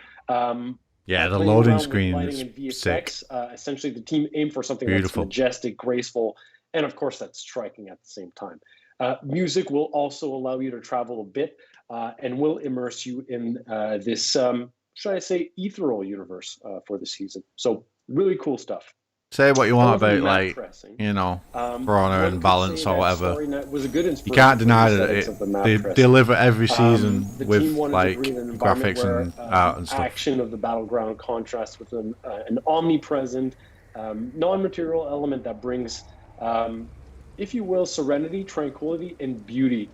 Yeah, the playing loading around with screen lighting is and VFX, sick. essentially, the team aimed for something Beautiful. that's majestic, graceful, and of course, that's striking at the same time. Music will also allow you to travel a bit and will immerse you in this, should I say, ethereal universe for the season. So really cool stuff. Say what you want However, about, map like, pressing, you know, one Brawler and could balance say or that whatever. Storynet was a good You inspiration can't for the deny that aesthetics of the map they pressing. deliver every season The with, team wanted like, to create an environment graphics where and art and the stuff. action of the battleground contrasts with an omnipresent, non-material element that brings, if you will, serenity, tranquility, and beauty.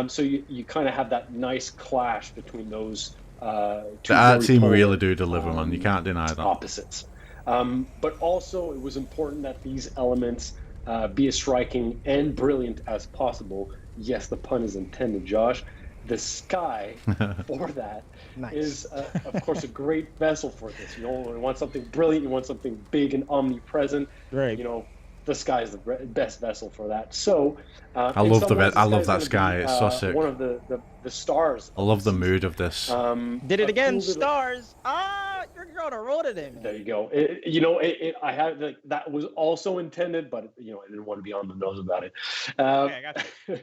So you kind of have that nice clash between those two The art very team polar, really do deliver, man. You can't deny that. opposites. But also, it was important that these elements be as striking and brilliant as possible. Yes, the pun is intended, Josh. The sky for that is, of course, a great vessel for this. You want something brilliant, you want something big and omnipresent. Right. You know, the sky is the best vessel for that. So, I love that sky. It's so sick. One of the stars. I love the mood of this. Did it again, cool little- stars. You're gonna roll it in. There you go. I had that was also intended, but I didn't want to be on the nose about it. Okay, I got you.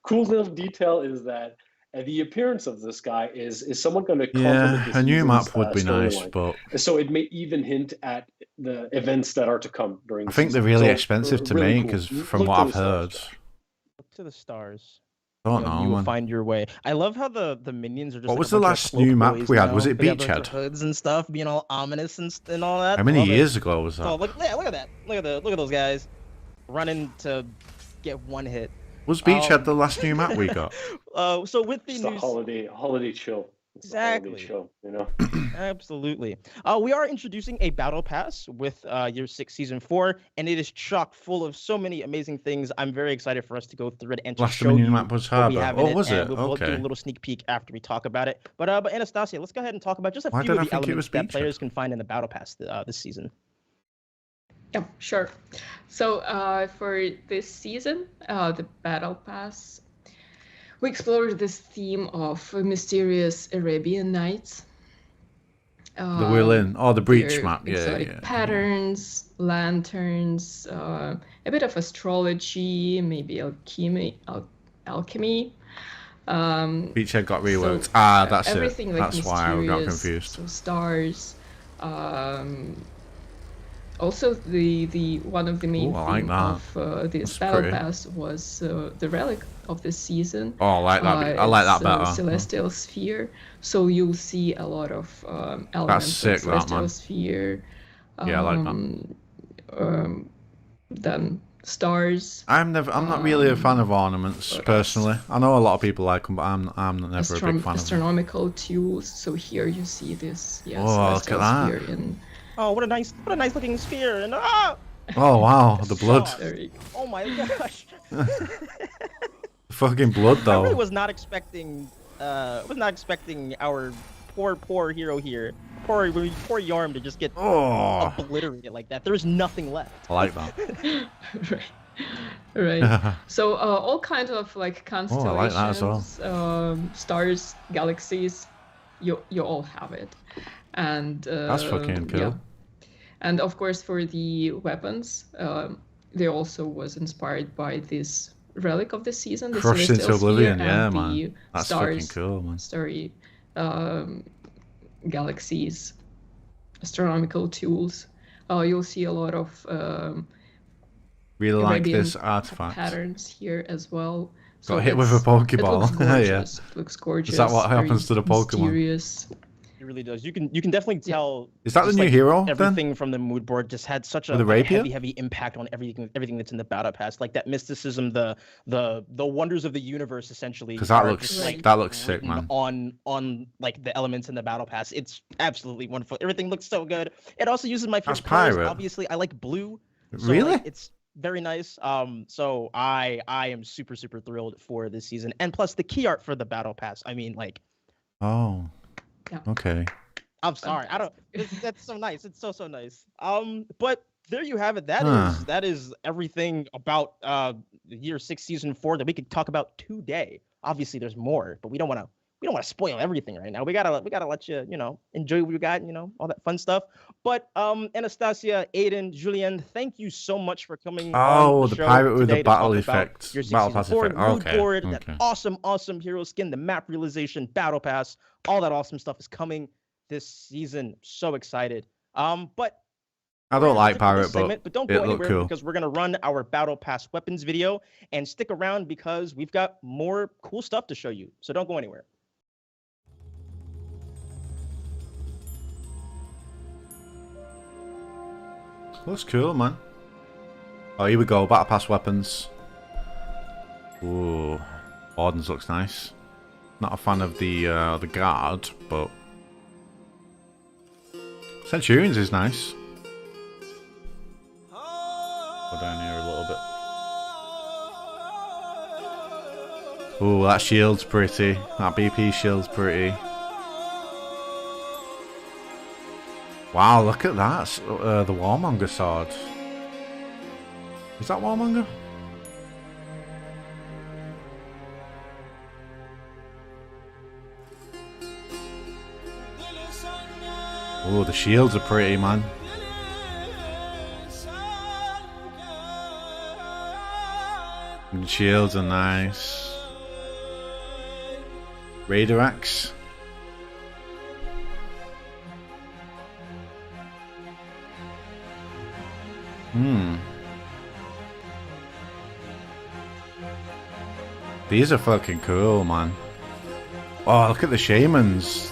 Cool little detail is that the appearance of this guy is somewhat going to Yeah, complement a new season's, map would be nice, storyline. but So it may even hint at the events that are to come during. I the think they're season. really So, expensive to really make, cool. because Look from to what the I've stars, heard, Josh. Look to the stars. don't know, You will man. find your way. I love how the minions are just. What like was a the bunch of last cloak new map boys we had? now. Was it They got a bunch Beachhead? of hoods and stuff, being all ominous and all that. How many Love it. years ago was Oh, that? look at that! Look at those guys running to get one hit. Was Beachhead the last new map we got? So with the It's the news, holiday chill. It's the Exactly. holiday chill. absolutely. We are introducing a battle pass with Year 6 Season 4, and it is chock full of so many amazing things. I'm very excited for us to go through it and to Last show you map was what we Harbour. have in Oh, it, was and it? we'll do a Okay. little sneak peek after we talk about it. But Anastasia, let's go ahead and talk about just a Why few did of I the think it elements was that Beachhead? players can find in the battle pass this season. Yeah, sure. So for this season, the Battle Pass, we explored this theme of mysterious Arabian Nights. The Wheel In. Oh, the Breach their map. Yeah, exotic yeah. patterns, lanterns, a bit of astrology, maybe alchemy. Beachhead got reworked. So, That's it. everything like That's why I got mysterious, confused. So stars. Also, the one of the main Ooh, I like theme that. of this That's battle pretty. pass was the relic of this season. Oh, I like that. I like that It's better. Celestial Sphere. So you'll see a lot of elements sick, of that, Celestial man. Sphere. Yeah, I like that. Then stars. I'm not really a fan of ornaments personally. I know a lot of people like them, but I'm never a big fan of them. Astronomical tools. So here you see this. Yeah, Oh, look Celestial at Sphere that. in Oh, what a nice looking sphere! And Oh wow, the blood. very oh my gosh! Fucking blood I really though. was not expecting. Our poor hero here, poor Yarm, to just get Oh, obliterated like that. There's nothing left. I like that. right. So all kinds of like Oh, I constellations, like that as well. stars, galaxies, you all have it, and That's fucking cool. yeah. And of course, for the weapons, they also was inspired by this relic of the season, the Crushed into Celestial Sphere, oblivion, and yeah, the man. That's fucking stars, cool, man. starry galaxies, astronomical tools. You'll see a lot of Really like Arabian this artifact. patterns here as well. Got hit with a It Pokeball. looks Yeah. gorgeous. It looks gorgeous. what very happens to the Pokemon? Mysterious. It really does. You can definitely tell. Is that the just, new like, hero then? Everything from the mood board just had such a With the like, rapier? heavy impact on everything that's in the battle pass. Like that mysticism, the wonders of the universe, essentially. Because that are looks just, like, that looks sick, written man. on like the elements in the battle pass. It's absolutely wonderful. Everything looks so good. It also uses my That's favorite colors. pirate. Obviously, I like blue. So, Really? like, it's very nice. So I am super thrilled for this season, and plus the key art for the battle pass. I mean, like, Oh. Yeah. Okay. I'm sorry, I don't. That's so nice. It's so nice. But there you have it. That is everything about year 6 season 4 that we could talk about today. Obviously there's more, but we don't want to spoil everything right now. We gotta let you, enjoy what we got, all that fun stuff. But Anastasia, Aiden, Julien, thank you so much for coming on the show pirate with the today battle to talk about effect. your 6 Battle season pass 4, effect. mood Okay. board, that awesome hero skin, the map realization, battle pass, all that awesome stuff is coming this season. So excited. But I don't like pirate, but don't go it looked anywhere cool. because we're gonna run our battle pass weapons video, and stick around because we've got more cool stuff to show you. So don't go anywhere. Looks cool, man. Oh, here we go. Battle pass weapons. Ooh, Ordens looks nice. Not a fan of the guard, but Centurions is nice. Go down here a little bit. Ooh, that shield's pretty. That BP shield's pretty. Wow, look at that. The Warmonger sword. Is that Warmonger? Oh, the shields are pretty, man. And the shields are nice. Raider axe. These are fucking cool, man. Oh, look at the shamans.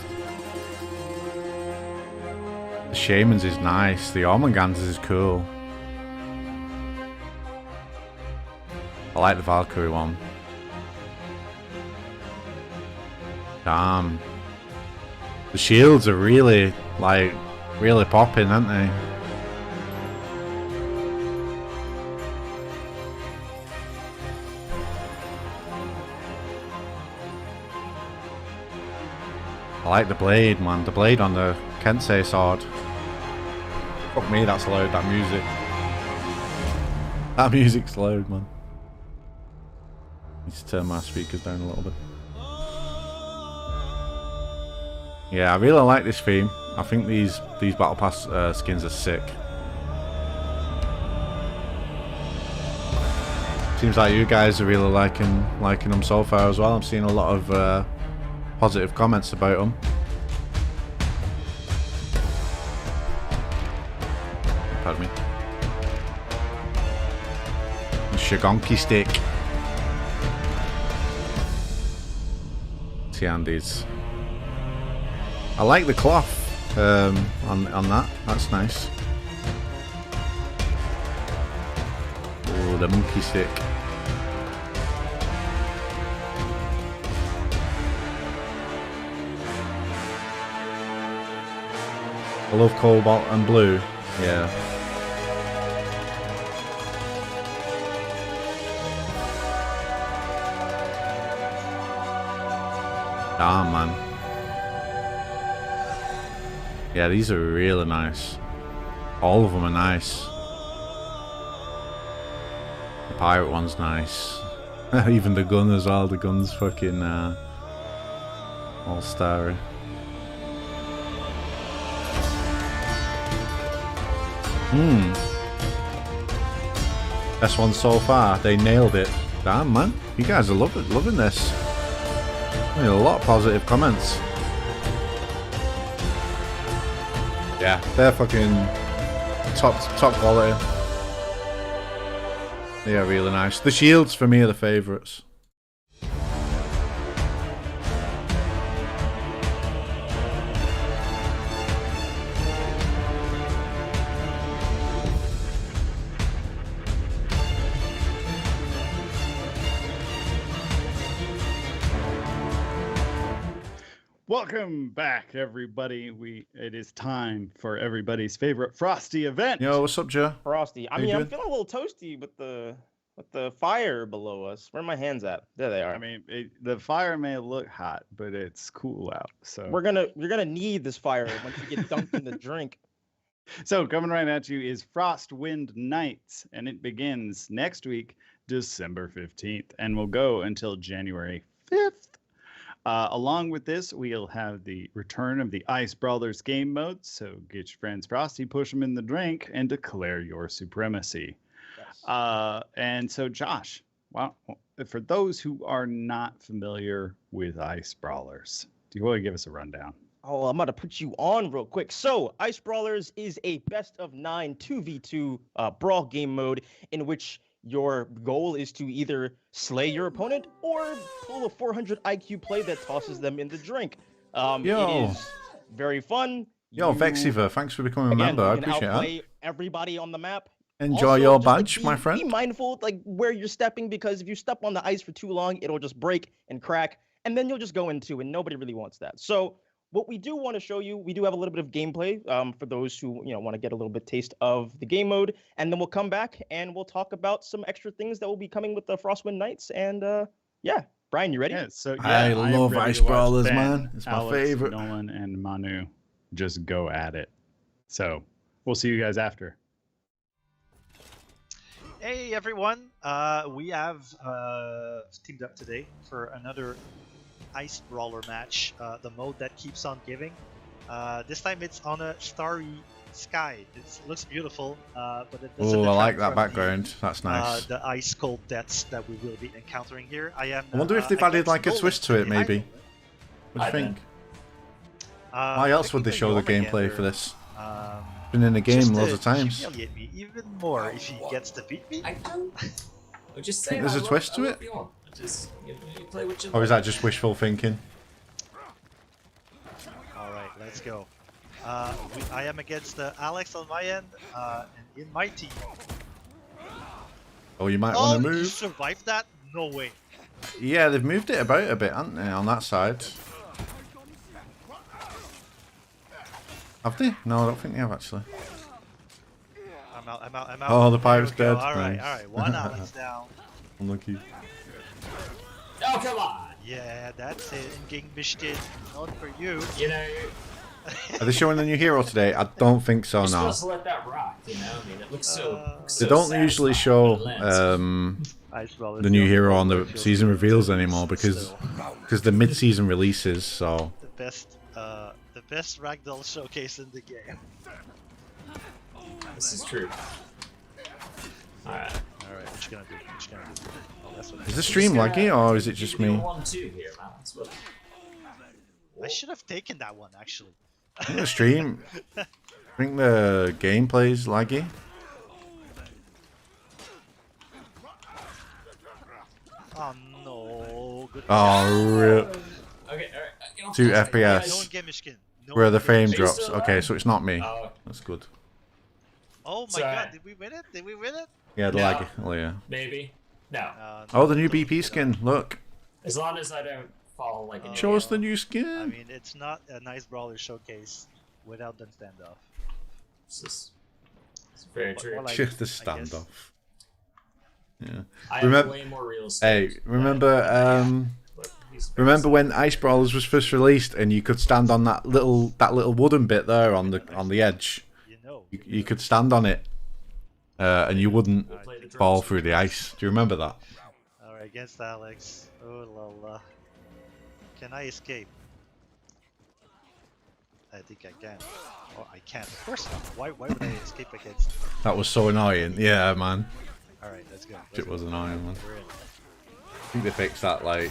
The shamans is nice. The Jormungandr is cool. I like the Valkyrie one. Damn. The shields are really, really popping, aren't they? I like the blade, man. The blade on the Kensei sword. Fuck me, that's loud, that music. That music's loud, man. Need to turn my speakers down a little bit. Yeah, I really like this theme. I think these battle pass skins are sick. Seems like you guys are really liking them so far as well. I'm seeing a lot of positive comments about them. Pardon me. The Shagonki stick. Tiandi's. I like the cloth on that. That's nice. Oh, the monkey stick. I love cobalt and blue. Yeah. Damn, man. Yeah, these are really nice. All of them are nice. The pirate one's nice. Even the gun as well. The gun's fucking all starry. Best one so far. They nailed it. Damn, man. You guys are loving this. I mean, a lot of positive comments. Yeah, they're fucking top quality. They are really nice. The shields for me are the favourites. Welcome back, everybody. It is time for everybody's favorite Frosty event. Yo, what's up, Joe? Frosty. I How you mean, I'm doing? feeling a little toasty with the fire below us. Where are my hands at? There they are. I mean, the fire may look hot, but it's cool out. So you're gonna need this fire once you get dunked in the drink. So coming right at you is Frostwind Nights, and it begins next week, December 15th, and will go until January 5th. Along with this, we'll have the return of the Ice Brawlers game mode. So get your friends Frosty, push them in the drink, and declare your supremacy. Yes. And so, Josh, well, for those who are not familiar with Ice Brawlers, do you want to give us a rundown? Oh, I'm going to put you on real quick. So, Ice Brawlers is a best of 9 2v2 brawl game mode in which your goal is to either slay your opponent or pull a 400 IQ play that tosses them in the drink. It is very fun. Yo, Vexiva, thanks for becoming a member. I appreciate outplay everybody on the map. Enjoy also, your just, badge, my friend. Be mindful where you're stepping, because if you step on the ice for too long, it'll just break and crack, and then you'll just go into, and nobody really wants that. So what we do want to show you, we do have a little bit of gameplay for those who want to get a little bit taste of the game mode, and then we'll come back and we'll talk about some extra things that will be coming with the Frostwind Nights. And yeah, Brian, you ready? Yeah, so I love Ice Brawlers, man. It's my favorite. Nolan and Manu just go at it. So we'll see you guys after. Hey everyone, we have teamed up today for another Ice Brawler match, the mode that keeps on giving. This time it's on a starry sky. It looks beautiful, but it doesn't. Oh, I like that background. That's nice. The ice cold deaths that we will be encountering here. I wonder if they've added like a twist to it, maybe. What do you think? Why else would they show the gameplay for this? Been in the game loads of times. Humiliate me even more if he gets to beat me. I don't. I'll just say there's a twist to it. Just you play what you or is that just wishful thinking? All right, let's go. I am against Alex on my end, and in my team. Oh, you might want to move. You survived that? No way. Yeah, they've moved it about a bit, haven't they, on that side? Have they? No, I don't think they have actually. I'm out. Oh, the pirate's dead. Alright. One Alex down. Unlucky. Oh, come on! Yeah, that's it. Ging Mishkin. Not for you. You know. Are they showing the new hero today? I don't think so. You're now. supposed to let that rock, you know? I mean, it looks so. They don't usually show the new hero on the season reveals anymore because the mid-season releases. So the best ragdoll showcase in the game. This is true. Alright. What you gonna do? Oh, is the stream laggy or is it just me? 1-2 here, man. That's what... I should have taken that one actually. I think the stream. I think the gameplay's laggy. Oh no! Good real. Okay, 2 FPS. Where the frame drops. Okay, so it's not me. That's good. Oh my god, did we win it? Did we win it? Yeah, the laggy. Oh yeah. Maybe. No. Oh, the new BP skin. Look. As long as I don't fall like a show us the new skin. I mean, it's not a nice brawler showcase without the standoff. It's very true. Like, the standoff. Yeah. I have way more real estate. Hey, remember when Ice Brawlers was first released and you could stand on that little wooden bit there on the edge? You could stand on it, and you wouldn't fall through the ice. Do you remember that? Alright, against Alex. Oh la la. Can I escape? I think I can. Oh, I can't. Of course not. Why would I escape against? That was so annoying. Yeah, man. Alright, let's go. It was annoying, man. I think they fixed that for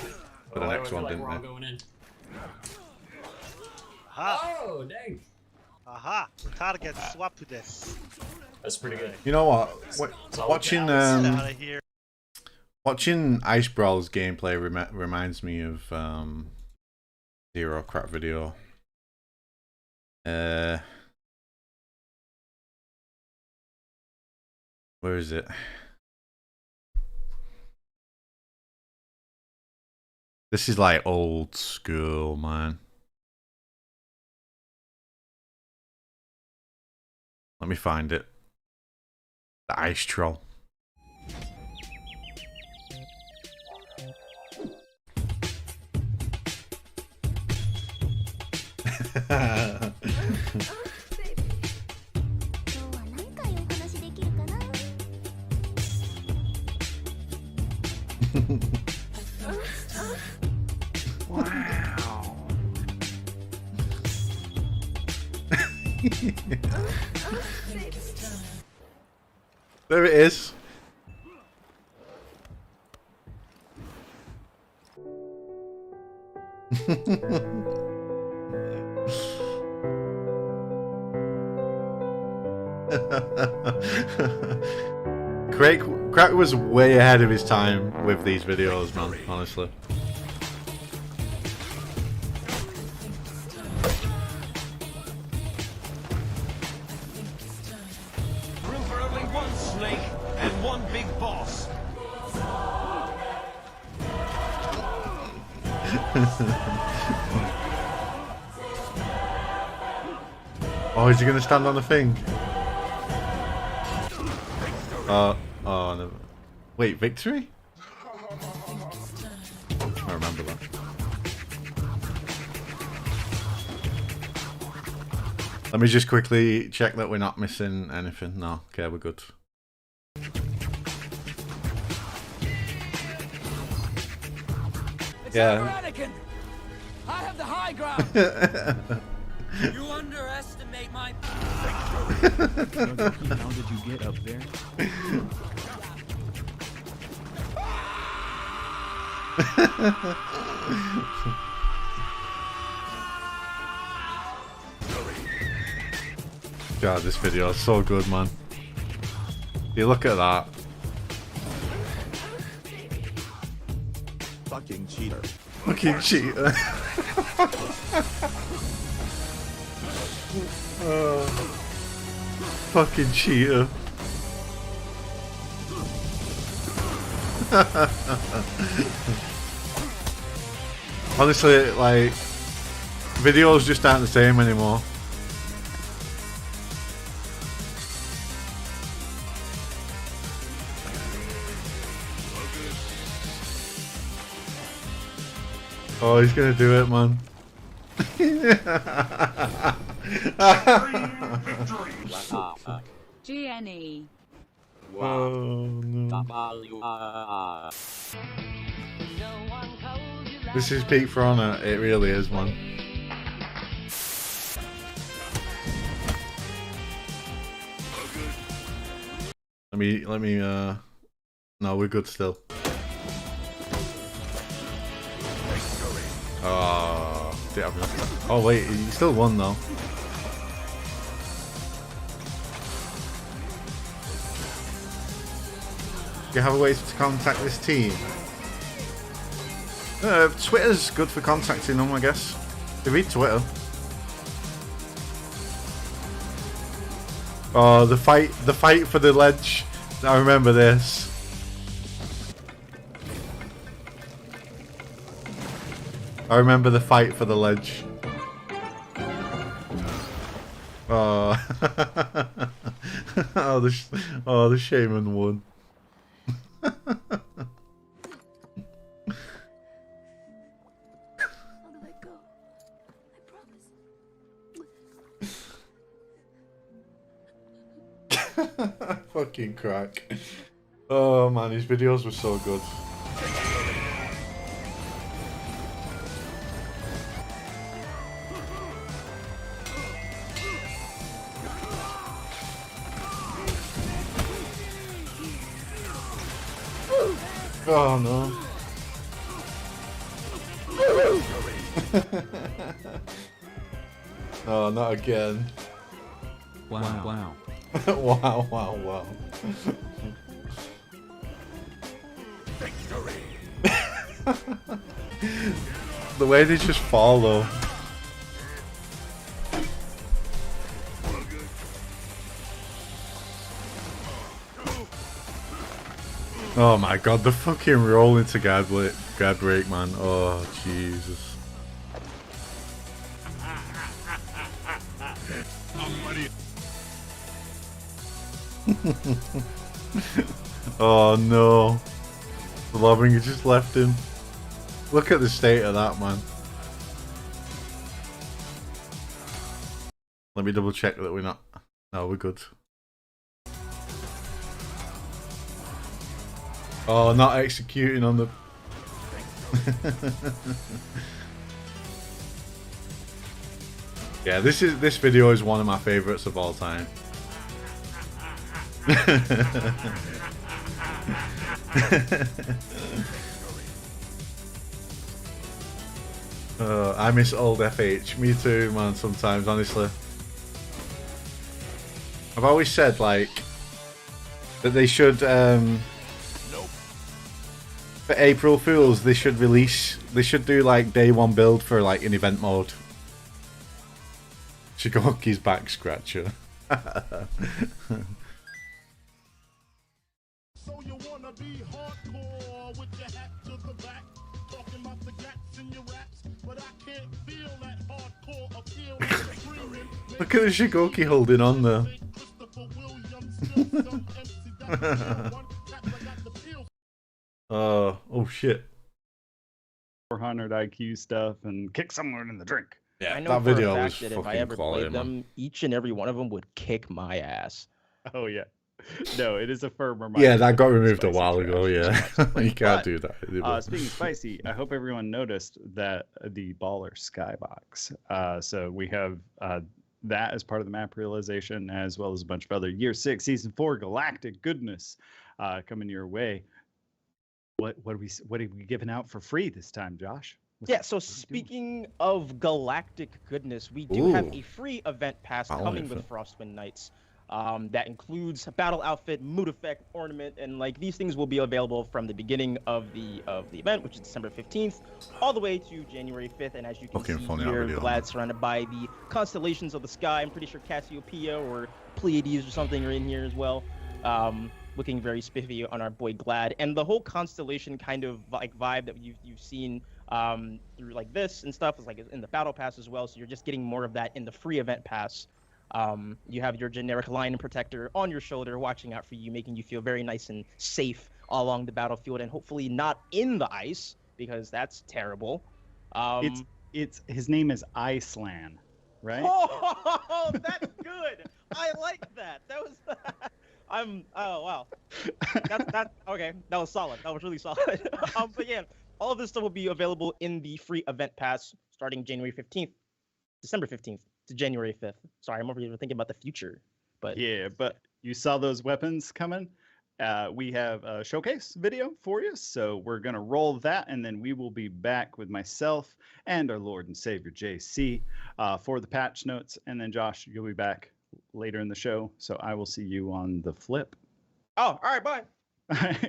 the next one, didn't they? Aha! Oh, dang! Aha! The target swap to this. That's pretty good. You know what? Watching Ice Brawl's gameplay reminds me of Zero Crap Video. Where is it? This is like old school, man. Let me find it. The Ice Troll. Wow. There it is. Crack was way ahead of his time with these videos, man, honestly. Room for only one snake and one big boss. Oh, is he gonna stand on the thing? Oh no. Wait, victory? I remember that. Let me just quickly check that we're not missing anything. No, okay, we're good. Yeah. I have the high ground. You underestimate my. How did you get up there? God, this video is so good, man. You look at that. Fucking cheater. Fucking cheater. Fucking cheater. Honestly, like, videos just aren't the same anymore. Oh, he's gonna do it, man. GNE. Oh no. This is peak for honor, it really is, man. Let me no, we're good still. Oh, didn't have enough. Oh wait, he still won though. Do you have a way to contact this team? Twitter's good for contacting them, I guess. They read Twitter. Oh, the fight for the ledge. I remember this. I remember the fight for the ledge. Oh, oh, the shaman won. Fucking crack. Oh man, his videos were so good. Oh no. Oh, not again. Wow, wow. Wow, wow, wow. The way they just fall though. Oh my god, the fucking roll into guard break, man. Oh, Jesus. Oh no. The Loving just left him. Look at the state of that, man. Let me double check that we're not. No, we're good. Oh, not executing on the... Yeah, this video is one of my favorites of all time. I miss old FH. Me too, man, sometimes, honestly. I've always said, like, that they should, for April Fools, they should do, like, day one build for, like, an event mode. Shigoki's back scratcher. So you wanna be hardcore with your hat to the back, talking about the gats in your raps, but I can't feel that hardcore appeal. Look at the Shigoki holding on there. Oh shit. 400 IQ stuff and kick someone in the drink. Yeah, I know that for a video fact was that if fucking I ever quality, played them, each and every one of them would kick my ass. Oh yeah. No, it is a firm reminder. Yeah, that got removed a Spicy while ago, yeah. You can't do that. Speaking of spicy, I hope everyone noticed that the Baller Skybox. So we have that as part of the map realization, as well as a bunch of other Year 6, Season 4 galactic goodness coming your way. What are we giving out for free this time, Josh? Yeah, so speaking of galactic goodness, we do have a free event pass coming with Frostwind Knights. That includes a battle outfit, mood effect, ornament, and like these things will be available from the beginning of the event, which is December 15th, all the way to January 5th. And as you can see here, Glad surrounded by the constellations of the sky. I'm pretty sure Cassiopeia or Pleiades or something are in here as well. Looking very spiffy on our boy Glad, and the whole constellation kind of like vibe that you've seen through like this and stuff is like in the battle pass as well. So you're just getting more of that in the free event pass. You have your generic lion protector on your shoulder watching out for you, making you feel very nice and safe all along the battlefield, and hopefully not in the ice because that's terrible. It's his name is Iceland, right? Oh, that's good. I like that. That was oh wow. That's okay. That was solid. That was really solid. But yeah, all of this stuff will be available in the free event pass starting January 15th, December 15th. To January 5th. Sorry, I'm over here thinking about the future. But yeah, but you saw those weapons coming. We have a showcase video for you, so we're gonna roll that, and then we will be back with myself and our Lord and Savior JC for the patch notes, and then Josh, you'll be back later in the show, so I will see you on the flip. Oh, all right, bye.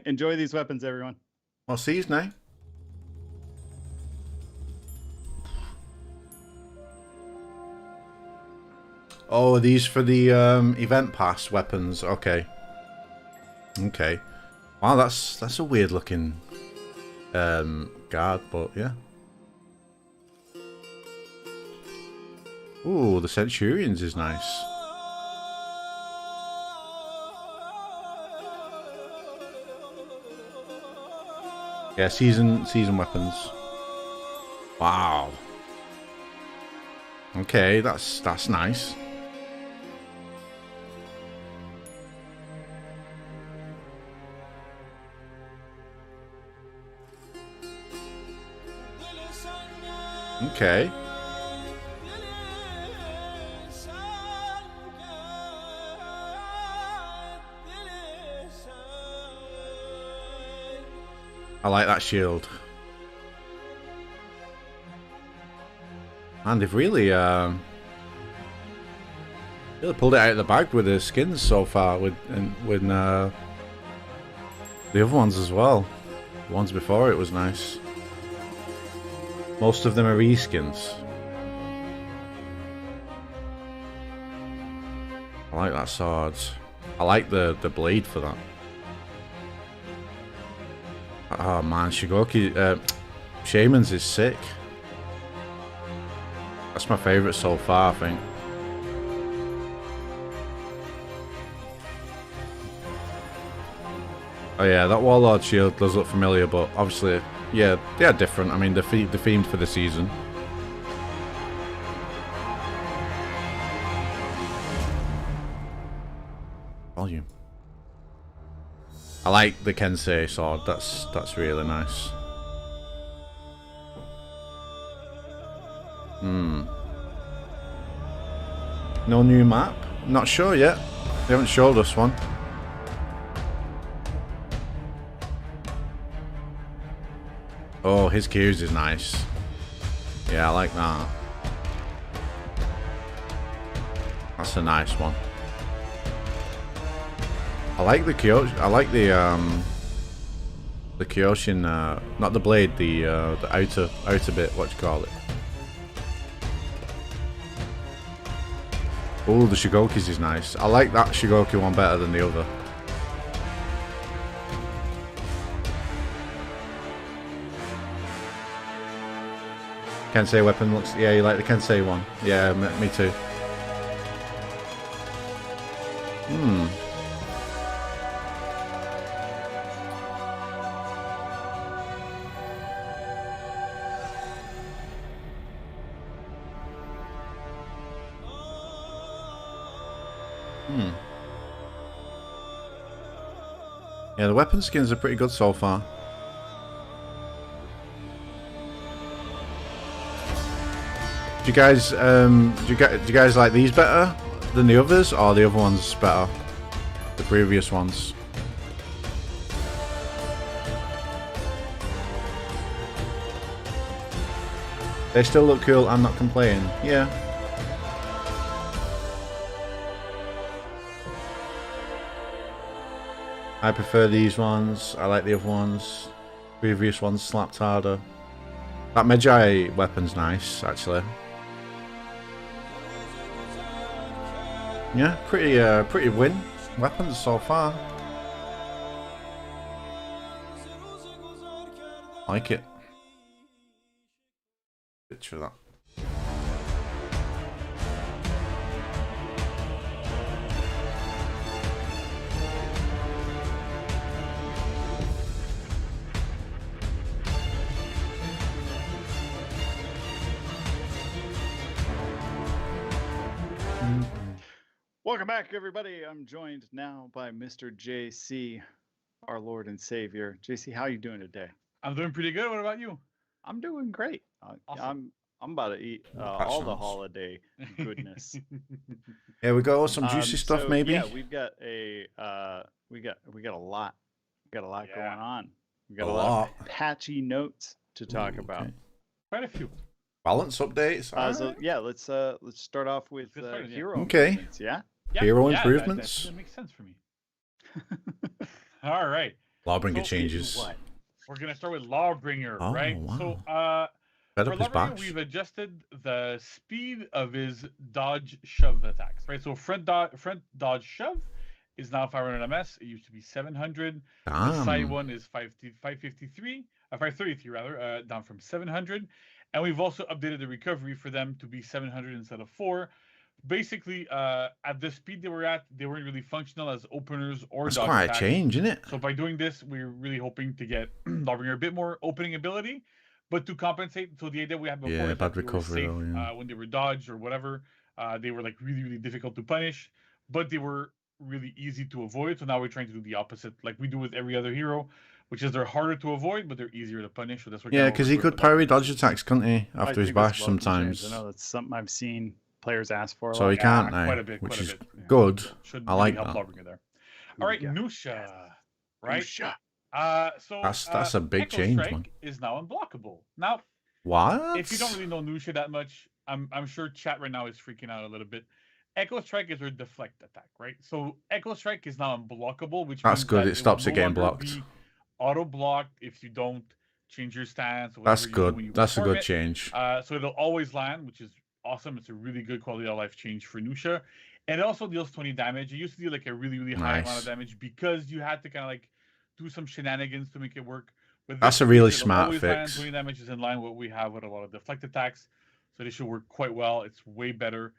Enjoy these weapons, everyone. I'll see you now. Oh, these for the event pass weapons. Okay. Okay. Wow, that's a weird looking guard, but yeah. Ooh, the Centurions is nice. Yeah, season weapons. Wow. Okay, that's nice. Okay. I like that shield. And they've really pulled it out of the bag with the skins so far, with the other ones as well. The ones before it was nice. Most of them are reskins. I like that sword. I like the blade for that. Oh man, Shigoki, Shaman's is sick. That's my favourite so far, I think. Oh yeah, that Warlord shield does look familiar, but obviously, yeah, they are different. I mean, they're themed for the season. Volume. I like the Kensei sword. That's really nice. No new map? Not sure yet. They haven't showed us one. Oh, his cues is nice. Yeah, I like that. That's a nice one. I like the Kyoshin. I like the Kyoshin. Not the blade. The outer bit. What do you call it? Oh, the Shigoki's is nice. I like that Shigoki one better than the other. Kensei weapon looks... Yeah, you like the Kensei one? Yeah, me too. Yeah, the weapon skins are pretty good so far. Do you guys do you guys like these better than the others, or the other ones better? The previous ones. They still look cool. I'm not complaining. Yeah. I prefer these ones. I like the other ones. Previous ones slapped harder. That Magi weapon's nice, actually. Yeah, pretty win weapons so far. Like it. Picture that. Welcome back, everybody. I'm joined now by Mr. JC, our Lord and Savior. JC, how are you doing today? I'm doing pretty good. What about you? I'm doing great. Awesome. I'm about to eat all the holiday goodness. Yeah, we got some juicy stuff, maybe. Yeah, we've got a we got a lot. We got a lot going on. We got a lot of patchy notes to talk about. Quite a few. Balance updates. So yeah, let's start off with hero. Okay. Improvements, yeah. Hero improvements. That makes sense for me. All right. Lawbringer changes. What? We're gonna start with Lawbringer, right? Wow. So For Lawbringer, we've adjusted the speed of his dodge shove attacks, right? So front dodge shove is now 500 ms. It used to be 700. The side one is 533 rather, down from 700. And we've also updated the recovery for them to be 700 instead of 4. Basically, at the speed they were at, they weren't really functional as openers or That's dodge quite attacks. a change, isn't it? So by doing this, we're really hoping to get Lawbringer a bit more opening ability, but to compensate. So the idea we had before is bad that recovery, they were safe, when they were dodged or whatever. They were like really, really difficult to punish, but they were really easy to avoid. So now we're trying to do the opposite, like we do with every other hero, which is they're harder to avoid, but they're easier to punish. So that's what. Yeah, because he could parry dodge attacks, couldn't he? After his bash sometimes. I know that's something I've seen players ask for. So he can't now, which is good. I like that. There. All right, Nusha. Right. Nusha. So that's a big Echo change, Strike man. is now unblockable. Now, what? If you don't really know Nusha that much, I'm sure chat right now is freaking out a little bit. Echo Strike is her deflect attack, right? So Echo Strike is now unblockable, which that's means good. that It stops it getting longer blocked. be auto-blocked if you don't change your stance. Or That's whatever you do when good. you That's a perform good it. change. So it'll always land, which is awesome. It's a really good quality of life change for Nusha. And it also deals 20 damage. It used to do like a really, really high amount of damage because you had to kind of like do some shenanigans to make it work. But That's a really smart land. fix. 20 damage is in line with what we have with a lot of deflect attacks. So they should work quite well. It's way better.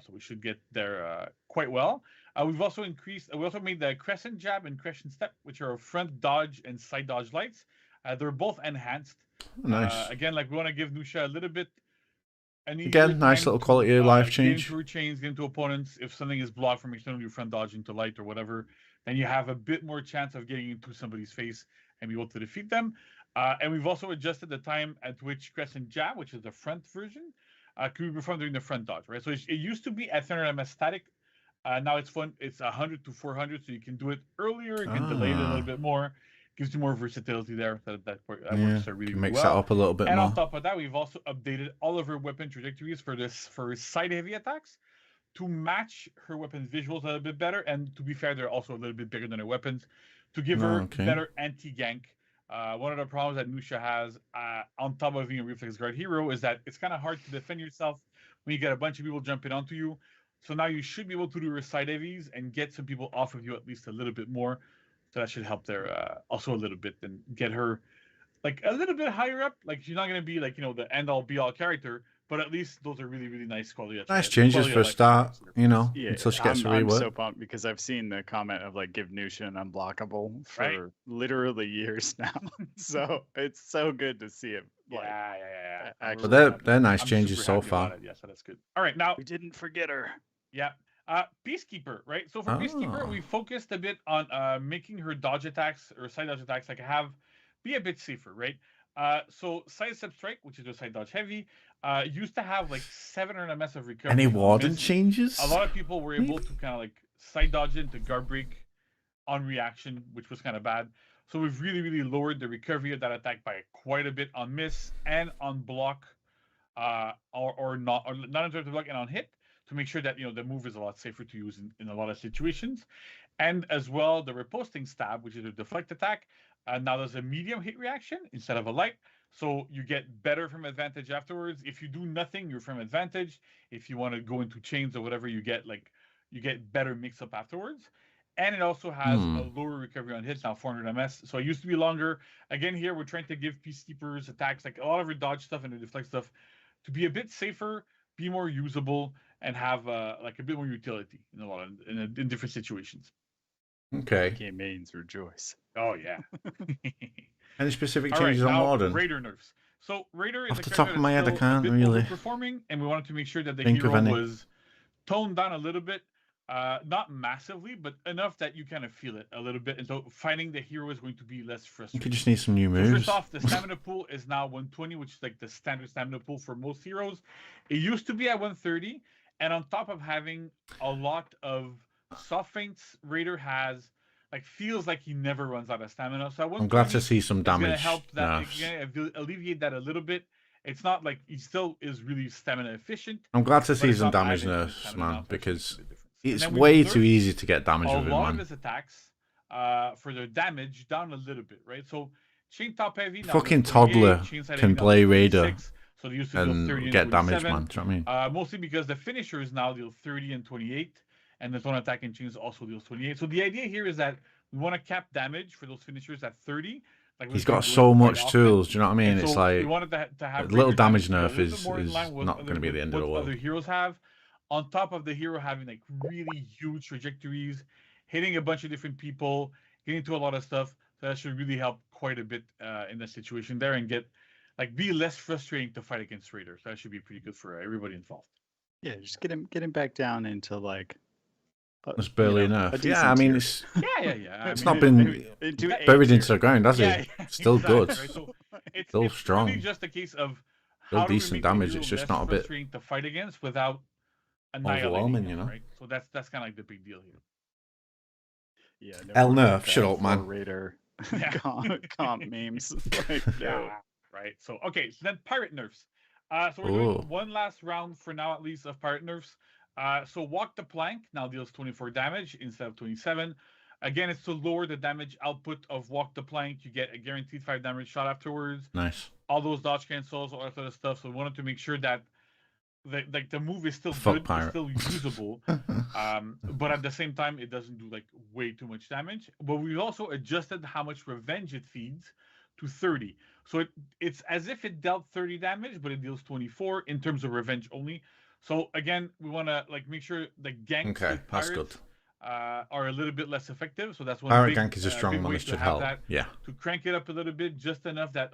So we should get there quite well. We've also increased. We also made the crescent jab and crescent step, which are front dodge and side dodge lights. They're both enhanced. Nice. Again, like we want to give Nusha a little bit. Again, nice little quality of life change. Get into her chains, get into opponents. If something is blocked from external, your front dodge into light or whatever, then you have a bit more chance of getting into somebody's face and be able to defeat them. And we've also adjusted the time at which Crescent Jab, which is the front version, can be performed during the front dodge, right? So it used to be at 300 ms static. Now it's 100 to 400, so you can do it earlier, you can delay it a little bit more. Gives you more versatility there. That works really, really mix well. that up a little bit and more. On top of that, we've also updated all of her weapon trajectories for side heavy attacks to match her weapons visuals a little bit better. And to be fair, they're also a little bit bigger than her weapons to give her better anti-gank. One of the problems that Nusha has on top of being a reflex guard hero is that it's kind of hard to defend yourself when you get a bunch of people jumping onto you. So now you should be able to do her side heavies and get some people off of you at least a little bit more. So that should help there also a little bit and get her like a little bit higher up. Like she's not going to be like, the end all be all character, but at least those are really, really nice quality. Nice changes for a start, until she gets I'm rework. so pumped because I've seen the comment of like give Nusha an unblockable for literally years now. So it's so good to see it. Actually, But they're nice changes so far. Yeah, so that's good. All right, now we didn't forget her. Yeah. Peacekeeper, right? So for Peacekeeper, we focused a bit on making her dodge attacks or side dodge attacks be a bit safer, right? So sidestep strike, which is a side dodge heavy, used to have like 700 ms of recovery. Any warden changes? A lot of people were able to kind of like side dodge into guard break on reaction, which was kind of bad. So we've really, really lowered the recovery of that attack by quite a bit on miss and on block, or not on block and on hit, to make sure that the move is a lot safer to use in a lot of situations. And as well, the riposting stab, which is a deflect attack, now there's a medium hit reaction instead of a light, so you get better from advantage afterwards. If you do nothing, you're from advantage. If you want to go into chains or whatever, you get better mix up afterwards. And it also has a lower recovery on hits, now 400 ms. So it used to be longer. Again, here we're trying to give Peacekeepers attacks, like a lot of her dodge stuff and her deflect stuff, to be a bit safer, be more usable, and have like a bit more utility in different situations. Okay. Game mains rejoice. Oh yeah. Any specific changes on Warden? Raider nerfs. So Raider is off the top of my head, I can't really performing, and we wanted to make sure that the think of hero any. was toned down a little bit, not massively, but enough that you kind of feel it a little bit. And so fighting the hero is going to be less You frustrating. could just need some new So moves. first off, the stamina pool is now 120, which is like the standard stamina pool for most heroes. It used to be at 130, and on top of having a lot of soft feints, Raider has feels like he never runs out of stamina. So I'm glad to see some damage. It's gonna help that. It's gonna alleviate that a little bit. It's not like he still is really stamina efficient. I'm glad to see some damage nerfs, man, because it's way too easy to get damage with him, A lot man. of his attacks for their damage down a little bit, right? So chain top heavy. Fucking toddler can play Raider so they used to and deal 30 get and damage, 27. man. Do you know what I mean? Mostly because the finishers now deal 30 and 28, and the one attack and chains also deals 28. So the idea here is that we want to cap damage for those finishers at 30. He's got so much tools. Do you know what I mean? And it's so like we wanted to have a little Raider damage a nerf little is bit more in line with not going to be the end of the what world. other heroes have, on top of the hero having really huge trajectories, hitting a bunch of different people, getting to a lot of stuff. So that should really help quite a bit in the situation there and get be less frustrating to fight against Raider. So that should be pretty good for everybody involved. Yeah, just get him back down into It's barely enough. Yeah, I mean, it's yeah. It's not been buried into the ground, has it? Still good. Right? So it's Still strong. Really just a case of Still how do we decent make the damage. hero It's just less not a bit frustrating to fight against without annihilating overwhelming, him, you know. Right? So that's kind of like the big deal here. Yeah. El nerf, shut up, man. Raider comp memes. Yeah. Right. So okay. So then pirate nerfs. So we're doing one last round for now, at least, of pirate nerfs. So walk the plank now deals 24 damage instead of 27. Again, it's to lower the damage output of walk the plank. You get a guaranteed 5 damage shot afterwards. Nice. All those dodge cancels, all that sort of stuff. So we wanted to make sure that the move is still Fuck good, pirate. it's still usable, but at the same time, it doesn't do way too much damage. But we also adjusted how much revenge it feeds to 30. So it's as if it dealt 30 damage, but it deals 24 in terms of revenge only. So again, we want to make sure the ganks with pirates are a little bit less effective. So that's one Pirate big, gank is a strong big one. way This to should have help. that, Yeah. to crank it up a little bit, just enough that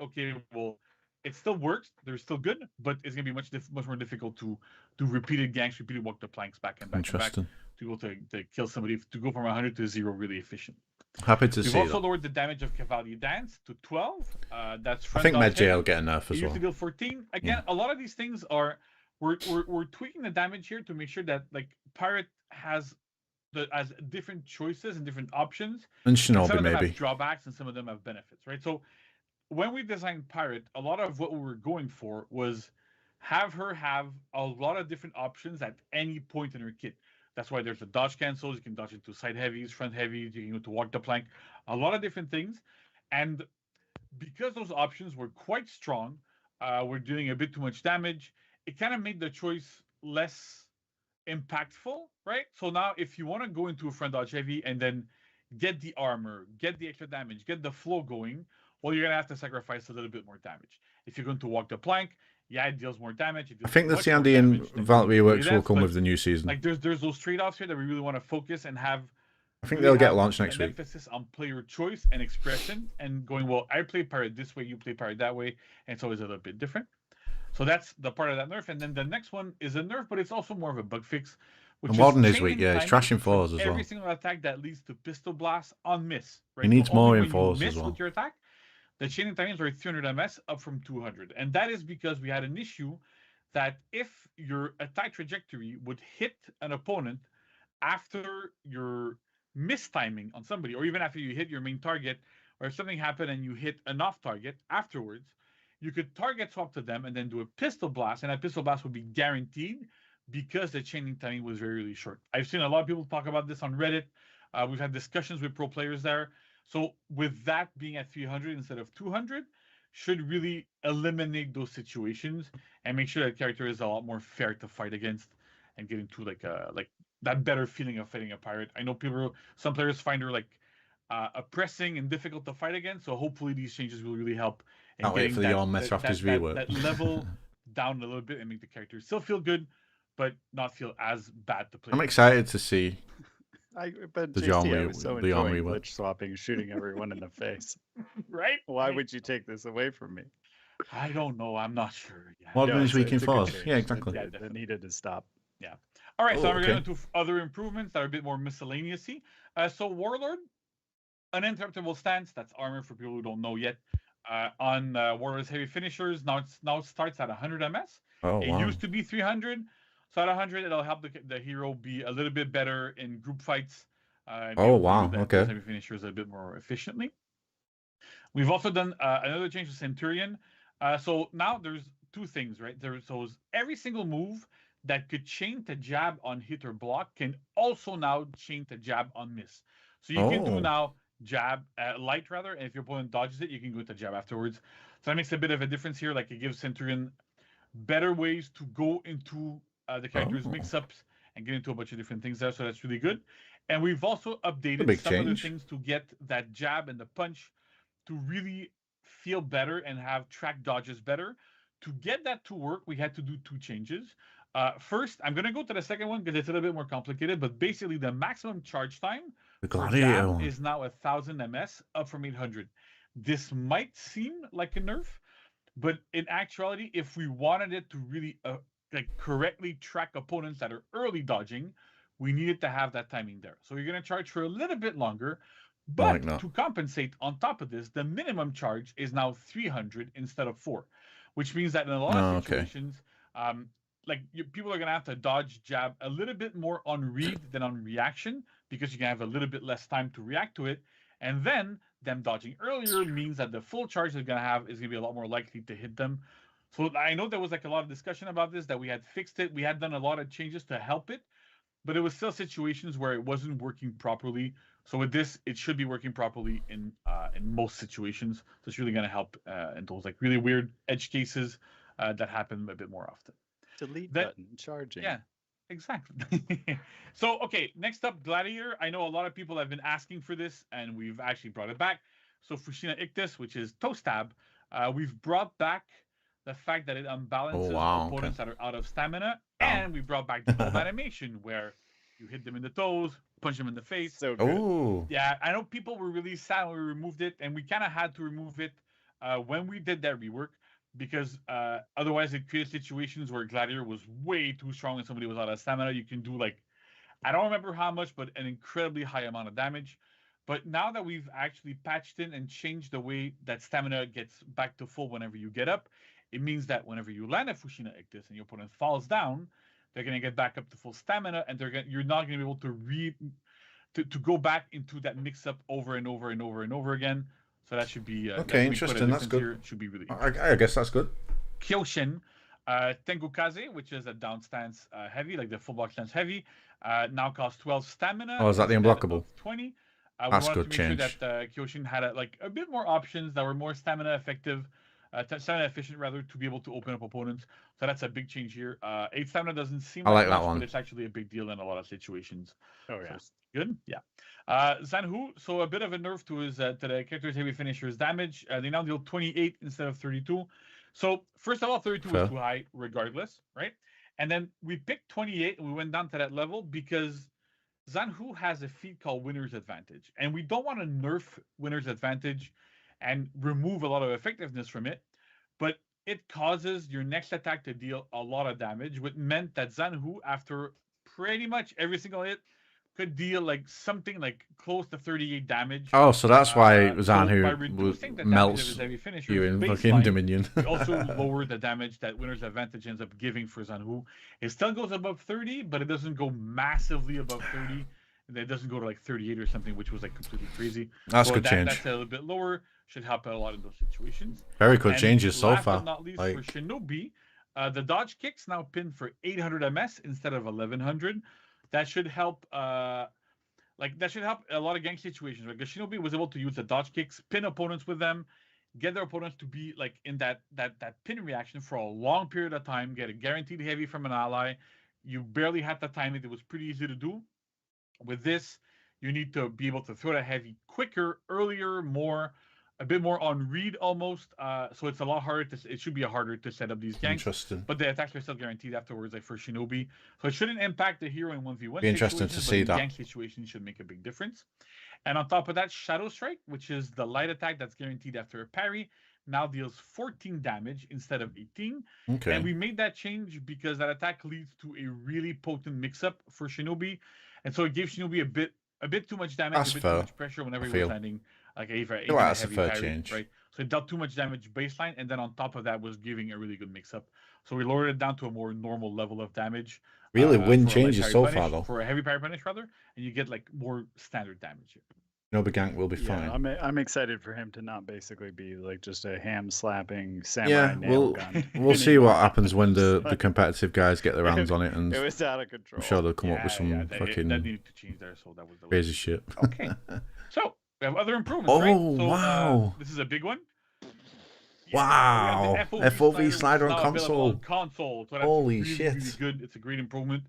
well, it still works. They're still good, but it's gonna be much more difficult to do repeated ganks, repeated walk the planks back and back and back Interesting. to go to kill somebody, to go from 100 to 0 really efficient. Happy to We've see also that. lowered the damage of Cavalier Dance to 12. That's I think Med J will get a nerf it as used well. to deal 14. Again, a lot of these things are we're tweaking the damage here to make sure that like Pirate has different choices and different options. And some Shinobi of them maybe. have drawbacks and some of them have benefits, right? So when we designed Pirate, a lot of what we were going for was have her have a lot of different options at any point in her kit. That's why there's the dodge cancels. You can dodge into side heavies, front heavies. You can go to walk the plank. A lot of different things. And because those options were quite strong, we're doing a bit too much damage. It kind of made the choice less impactful, right? So now if you want to go into a front dodge heavy and then get the armor, get the extra damage, get the flow going, well, you're going to have to sacrifice a little bit more damage. If you're going to walk the plank, yeah, it deals more damage. I think the Sandy and Valkyrie works will come with the new season. Like there's those trade-offs here that we really want to focus and have. I think they'll get launched next week. Emphasis on player choice and expression and going, well, I play Pirate this way, you play Pirate that way, and it's always a little bit different. So that's the part of that nerf. And then the next one is a nerf, but it's also more of a bug fix. And Warden is weak, yeah. He's trashing fours as well. Every single attack that leads to pistol blast on miss. Right? He needs so more only in when you fours miss as well. with your attack, the chaining timings are 300 ms up from 200. And that is because we had an issue that if your attack trajectory would hit an opponent after your mistiming on somebody, or even after you hit your main target, or if something happened and you hit an off target afterwards, you could target swap to them and then do a pistol blast, and that pistol blast would be guaranteed because the chaining timing was very, really short. I've seen a lot of people talk about this on Reddit. We've had discussions with pro players there. So with that being at 300 instead of 200, should really eliminate those situations and make sure that character is a lot more fair to fight against and get into like that better feeling of fighting a pirate. I know some players find her like oppressing and difficult to fight against. So hopefully these changes will really help. Can't wait for the Yarn Mess after his rework. That level down a little bit and make the character still feel good, but not feel as bad to play. I'm excited to see but the JC, I was so enjoying rework. glitch swapping, shooting everyone in the face. Right? Why would you take this away from me? I don't know. I'm not sure. Yeah. Warden is weak in it's a good fours. change. Yeah, exactly. It needed to stop. Yeah. All right, so Oh, we're okay. going to other improvements that are a bit more miscellaneous-y. So Warlord, uninterruptible stance. That's armor for people who don't know yet. On Warlord's heavy finishers, now it starts at 100 ms. Oh, It wow. used to be 300. So at 100, it'll help the hero be a little bit better in group fights. And be Oh, able to wow, use those okay. heavy finishers a bit more efficiently. We've also done another change to Centurion. So now there's two things, right? So every single move that could chain to jab on hit or block can also now chain to jab on miss. So you can Oh. do now jab, light rather, and if your opponent dodges it, you can go to jab afterwards. So that makes a bit of a difference here. Like it gives Centurion better ways to go into the character's Oh. mix-ups and get into a bunch of different things there. So that's really good. And we've also updated big some other change. things to get that jab and the punch to really feel better and have track dodges better. To get that to work, we had to do two changes. First, I'm going to go to the second one because it's a little bit more complicated, but basically the maximum charge time The for Gladiator jab one. is now 1000 ms, up from 800. This might seem like a nerf, but in actuality, if we wanted it to really correctly track opponents that are early dodging, we needed to have that timing there. So you're going to charge for a little bit longer, but like that. to compensate on top of this, the minimum charge is now 300 instead of 4, which means that in a lot Oh, of okay. situations, people are going to have to dodge jab a little bit more on read than on reaction because you can have a little bit less time to react to it. And then them dodging earlier means that the full charge they're going to have is going to be a lot more likely to hit them. So I know there was like a lot of discussion about this, that we had fixed it. We had done a lot of changes to help it, but it was still situations where it wasn't working properly. So with this, it should be working properly in most situations. So it's really going to help in those like really weird edge cases that happen a bit more often. Delete button, charging. Yeah, exactly. So, okay, next up, Gladiator. I know a lot of people have been asking for this, and we've actually brought it back. So Fushina Ictus, which is toe stab, we've brought back the fact that it unbalances opponents that are out of stamina, and we brought back the hold animation where you hit them in the toes, punch them in the face. So good. Oh. Yeah, I know people were really sad when we removed it, and we kind of had to remove it when we did that rework. because otherwise it created situations where Gladiator was way too strong and somebody was out of stamina. You can do like, I don't remember how much, but an incredibly high amount of damage. But now that we've actually patched in and changed the way that stamina gets back to full whenever you get up, it means that whenever you land a Fushina Ictus and your opponent falls down, they're going to get back up to full stamina, and you're not going to be able to go back into that mix-up over and over and over and over again. So that should be okay. Interesting. That's good. Here. It should be really. I guess that's good. Kyoshin, Tengukaze, which is a down stance heavy, like the full block stance heavy, now costs 12 stamina. Oh, is that the unblockable? 20. That's we wanted good to make change. sure that Kyoshin had a bit more options that were more stamina effective, stamina efficient rather, to be able to open up opponents. So that's a big change here. 8 stamina doesn't seem I like much, that one, but it's actually a big deal in a lot of situations. Oh yeah, so good. Yeah. Zanhu, so a bit of a nerf to his to the character's heavy finisher's damage. They now deal 28 instead of 32. So first of all, 32 Fair. is too high regardless, right? And then we picked 28 and we went down to that level because Zanhu has a feat called Winner's Advantage, and we don't want to nerf Winner's Advantage and remove a lot of effectiveness from it, but it causes your next attack to deal a lot of damage, which meant that Zanhu, after pretty much every single hit, could deal like something like close to 38 damage. Oh, so that's why so by Zanhu reducing the damage of melts his heavy finisher you in baseline, fucking Dominion. we also lower the damage that Winner's Advantage ends up giving for Zanhu. It still goes above 30, but it doesn't go massively above 30. It doesn't go to like 38 or something, which was like completely crazy. That's a good change. That's a little bit lower. Should help out a lot in those situations. Very good And changes so last far. but not least, Like, for Shinobi, the dodge kicks now pinned for 800 MS instead of 1100. That should help. That should help a lot of gang situations. Like Shinobi was able to use the dodge kicks, pin opponents with them, get their opponents to be like in that pin reaction for a long period of time, get a guaranteed heavy from an ally. You barely had to time it. It was pretty easy to do. With this, you need to be able to throw that heavy quicker, earlier, a bit more on read almost. So it's a lot harder it should be harder to set up these ganks. Interesting. But the attacks are still guaranteed afterwards, like for Shinobi. So it shouldn't impact the hero in 1v1 Be interesting to situations, see but in that. gank situations should make a big difference. And on top of that, Shadow Strike, which is the light attack that's guaranteed after a parry, now deals 14 damage instead of 18. Okay. And we made that change because that attack leads to a really potent mix-up for Shinobi. And so it gives Shinobi a bit too much damage, That's a bit fair, too much pressure whenever I he was feel. landing like a feel like that's a heavy fair parry, change. right? So it dealt too much damage baseline, and then on top of that was giving a really good mix-up. So we lowered it down to a more normal level of damage. Really win for a light changes parry so punish, far, though. For a heavy parry punish, rather, and you get like more standard damage here. Shinobi gank will be fine. I'm excited for him to not basically be like just a ham slapping samurai Yeah, nail gun. we'll see what happens when the competitive guys get their hands on it, and It was out of control. I'm sure they'll come up with some that fucking needed to change there, so that was the crazy shit. Okay. So we have other improvements, right? Oh, So, wow. this is a big one. Wow. We have the FOV slider which is on now available console. So that's Holy really, shit. really good. It's a great improvement.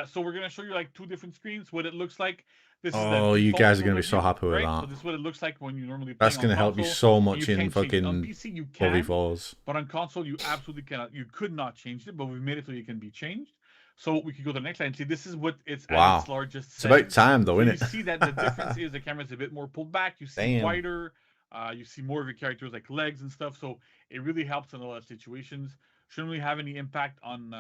So we're gonna show you like 2 different screens, what it looks like. This is the Oh, you default guys are gonna be so overview, happy with right? that. So this is what it looks like when you normally play That's on gonna help you console. so You much in can't change it. On fucking PC you can, 4v4s. but on console you absolutely cannot. You could not change it, but we've made it so you can be changed. So we could go to the next slide and see this is what it's at Wow. its largest. It's about setting. time, though, So isn't you it? see that the difference is the camera's a bit more pulled back. You see Damn. wider. You see more of your characters like legs and stuff. So it really helps in a lot of situations. Shouldn't really have any impact on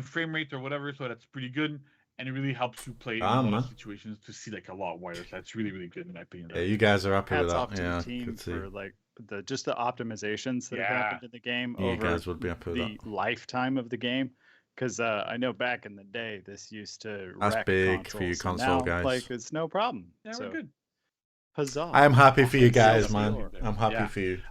frame rate or whatever. So that's pretty good. And it really helps you play in a lot man. of situations to see like a lot wider. So that's really, really good in my opinion. Yeah, you guys are happy with Hats that. off to Yeah, the team good to see. for like just the optimizations that have Yeah. happened in the game Yeah, you over guys would be happy with the lifetime of the game. Because I know back in the day, this used to That's wreck big for you consoles, and console now, guys. Like it's no problem. Yeah, so, we're good. Huzzah! I am happy for you Awesome. guys, Yeah, man. that's I'm happy Yeah. for you.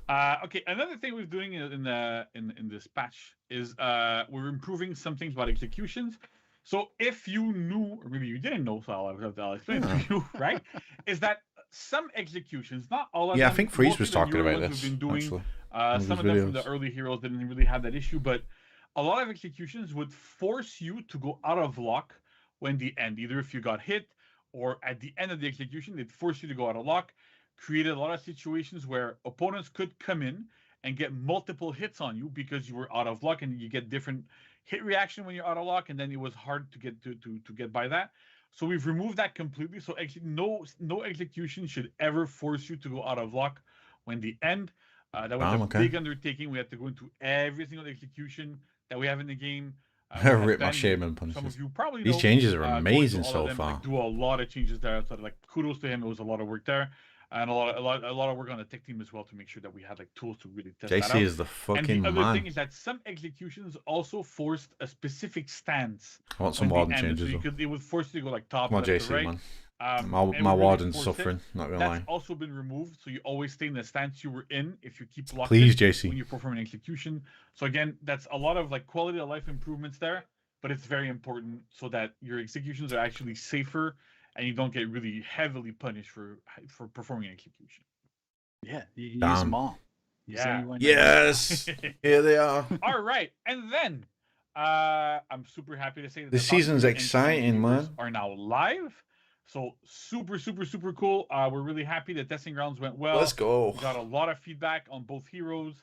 Okay, another thing we're doing in this patch is we're improving some things about executions. So if you knew, or maybe you didn't know, so I'll explain it to you, right? Is that some executions, not all of Yeah, I them. think Freeze most was of the talking newer about ones this, we've been doing, actually, one of some his of them from the videos. early heroes didn't really have that issue, but a lot of executions would force you to go out of lock when the end, either if you got hit or at the end of the execution, they'd force you to go out of lock. Created a lot of situations where opponents could come in and get multiple hits on you because you were out of luck, and you get different hit reaction when you're out of luck, and then it was hard to get by that. So we've removed that completely. So no execution should ever force you to go out of luck when the end. That was a big undertaking. We had to go into every single execution that we have in the game. Rip my shaman punishes. Some of you probably These know, changes are amazing so them, far. Like, do a lot of changes there. So like kudos to him. It was a lot of work there, and a lot of work on the tech team as well to make sure that we had like tools to really test that out. JC is the fucking man. And the other thing is that some executions also forced a specific stance. I want some warden changes. So it would force you to go like top, come on, left, JC, to right. man. My really warden's suffering. Not gonna lie. That's also been removed, so you always stay in the stance you were in if you keep locked Please, in JC. when you perform an execution. So again, that's a lot of like quality of life improvements there, but it's very important so that your executions are actually safer and you don't get really heavily punished for performing an execution. Yeah, you use them all. Yes, here they are. All right, and then I'm super happy to say that the season's exciting, man. Are now live. So super cool. We're really happy the testing grounds went well. Let's go. We got a lot of feedback on both heroes,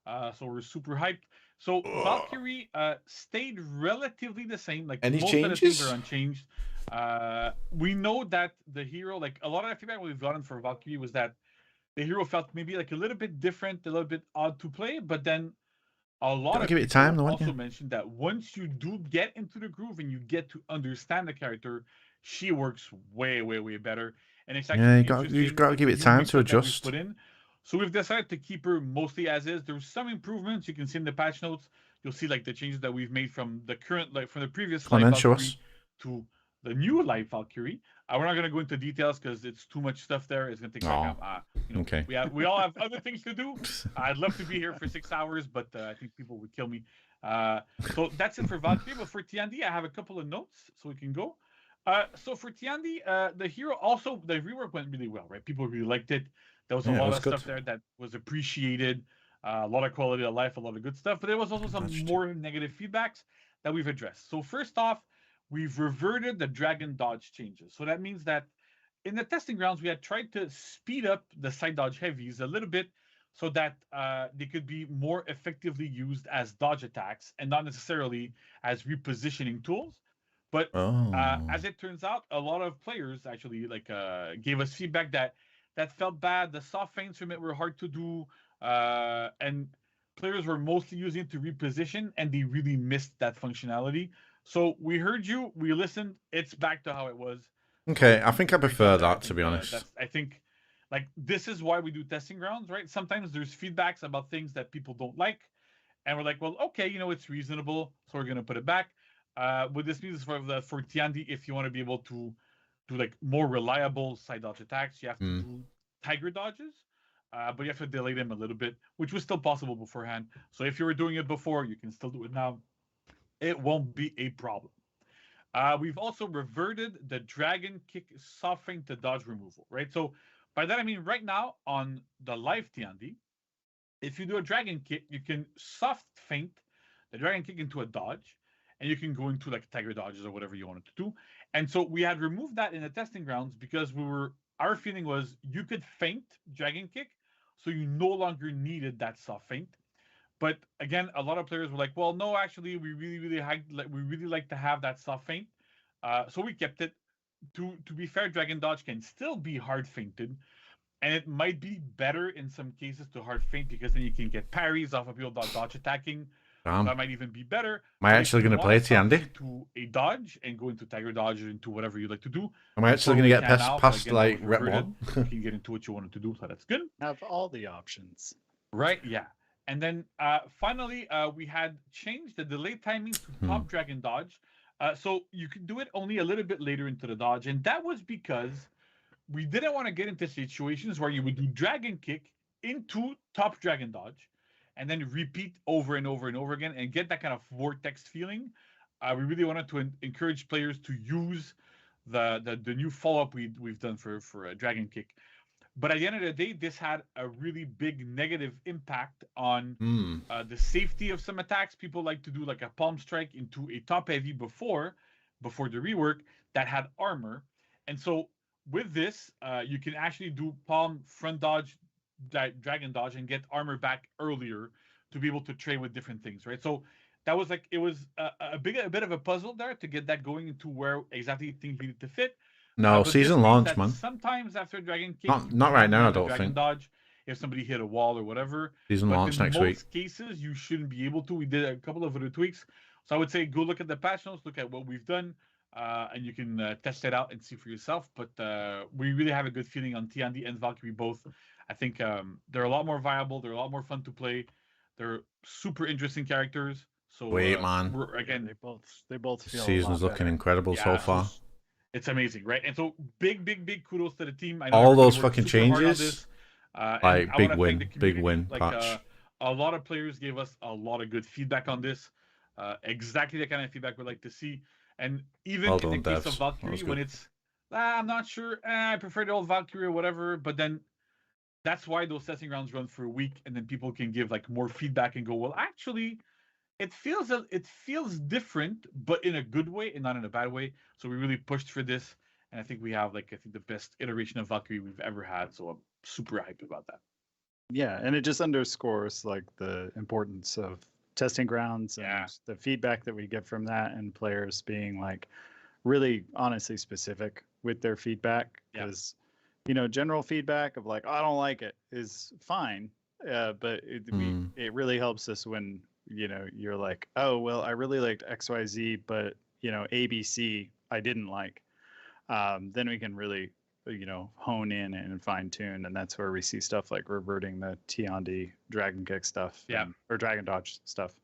so we're super hyped. So Valkyrie stayed relatively the same. Like any most changes? of the things are unchanged. We know that the hero, like a lot of the feedback we've gotten for Valkyrie was that the hero felt maybe like a little bit different, a little bit odd to play, but then a lot of people also mentioned that once you do get into the groove and you get to understand the character, she works way better, and it's actually you've got to give it time to adjust. Put in. So we've decided to keep her mostly as is. There's some improvements you can see in the patch notes. You'll see like the changes that we've made from the current, like from the previous live Valkyrie to the new live Valkyrie. We're not going to go into details because it's too much stuff there. It's going to take okay. We all have other things to do. I'd love to be here for 6 hours, but I think people would kill me. So that's it for Valkyrie. But for Tiandi, I have a couple of notes so we can go. So for Tiandi, the hero also, the rework went really well, right? People really liked it. There was a lot of stuff there that was appreciated, a lot of quality of life, a lot of good stuff, but there was also some more negative feedbacks that we've addressed. So first off, we've reverted the dragon dodge changes. So that means that in the testing grounds, we had tried to speed up the side dodge heavies a little bit so that they could be more effectively used as dodge attacks and not necessarily as repositioning tools. But as it turns out, a lot of players actually like gave us feedback that felt bad. The soft feints from it were hard to do, and players were mostly using it to reposition, and they really missed that functionality. So we heard you, we listened. It's back to how it was. Okay, I think I prefer that, to be honest. I think like this is why we do testing grounds, right? Sometimes there's feedbacks about things that people don't like, and we're like, well, okay, it's reasonable, so we're gonna put it back. What this means is for Tiandi, if you want to be able to do like more reliable side dodge attacks, you have to do tiger dodges, but you have to delay them a little bit, which was still possible beforehand. So if you were doing it before, you can still do it now. It won't be a problem. We've also reverted the dragon kick soft feint to dodge removal, right? So by that I mean right now on the live Tiandi, if you do a dragon kick, you can soft feint the dragon kick into a dodge, and you can go into like tiger dodges or whatever you wanted to do. And so we had removed that in the testing grounds because our feeling was you could feint dragon kick, so you no longer needed that soft feint. But again, a lot of players were like, well, no, actually, we really like to have that soft feint. So we kept it. To be fair, dragon dodge can still be hard feinted, and it might be better in some cases to hard feint because then you can get parries off of people dodge attacking. So that might even be better. Am I actually going to play Tiandi? To a dodge and go into tiger dodge or into whatever you like to do. Am I actually going to get past like rep 1? You can get into what you wanted to do, so that's good. Have all the options. Right, yeah. And then finally, we had changed the delay timing to top dragon dodge. So you could do it only a little bit later into the dodge. And that was because we didn't want to get into situations where you would do dragon kick into top dragon dodge and then repeat over and over and over again and get that kind of vortex feeling. We really wanted to encourage players to use the new follow-up we've done for a dragon kick. But at the end of the day, this had a really big negative impact on the safety of some attacks. People like to do like a palm strike into a top heavy before the rework that had armor. And so with this, you can actually do palm front dodge, dragon dodge, and get armor back earlier to be able to trade with different things, right? So that was like, it was a bit of a puzzle there to get that going into where exactly things needed to fit. No, season launch, man. Sometimes after dragon kick, not right now, I don't think. Dodge, if somebody hit a wall or whatever. Season But launch in next most week. cases, you shouldn't be able to. We did a couple of other tweaks. So I would say go look at the patch notes, look at what we've done, and you can test it out and see for yourself. But we really have a good feeling on Tiandi and Valkyrie both. I think they're a lot more viable. They're a lot more fun to play. They're super interesting characters. So Wait, man. Again, they both feel Season's looking incredible so far. It's amazing, right? And so big kudos to the team. I know All those everybody worked fucking super hard on changes, this. like And I big wanna win, thank the big community. win Like, patch. a lot of players gave us a lot of good feedback on this. Exactly the kind of feedback we'd like to see. And even Well in the done, case of devs. That was Valkyrie, good. when it's I'm not sure, I prefer the old Valkyrie or whatever, but then that's why those testing rounds run for a week, and then people can give like more feedback and go, well, actually, it feels different, but in a good way and not in a bad way. So we really pushed for this, and I think we have I think the best iteration of Valkyrie we've ever had. So I'm super hyped about that. Yeah, and it just underscores like the importance of testing grounds and the feedback that we get from that, and players being like really honestly specific with their feedback. Because general feedback of like I don't like it is fine, but it really helps us when you're like, oh well, I really liked XYZ, but ABC I didn't like. Then we can really hone in and fine tune, and that's where we see stuff like reverting the Tiandi dragon kick stuff, or dragon dodge stuff.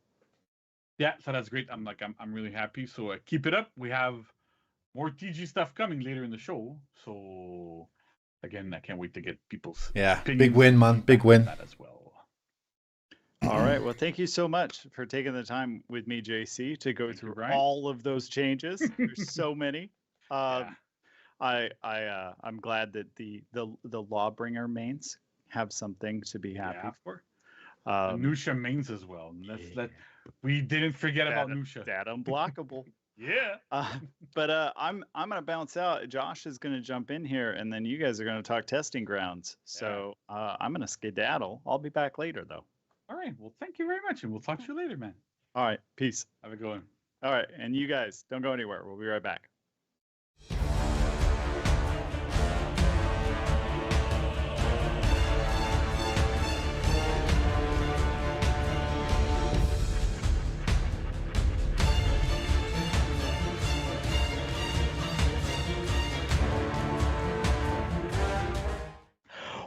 Yeah, so that's great. I'm really happy. So keep it up. We have more TG stuff coming later in the show. So again, I can't wait to get people's big win, man, big win. That as well. All right. Well, thank you so much for taking the time with me, JC, to go through all of those changes. There's so many. I'm glad that the Lawbringer mains have something to be happy for. Nusha mains as well. That we didn't forget about Nusha. That unblockable. Yeah. But I'm gonna bounce out. Josh is gonna jump in here, and then you guys are gonna talk testing grounds. So I'm gonna skedaddle. I'll be back later though. All right. Well, thank you very much, and we'll talk to you later, man. All right. Peace. Have a good one. All right, and you guys don't go anywhere. We'll be right back.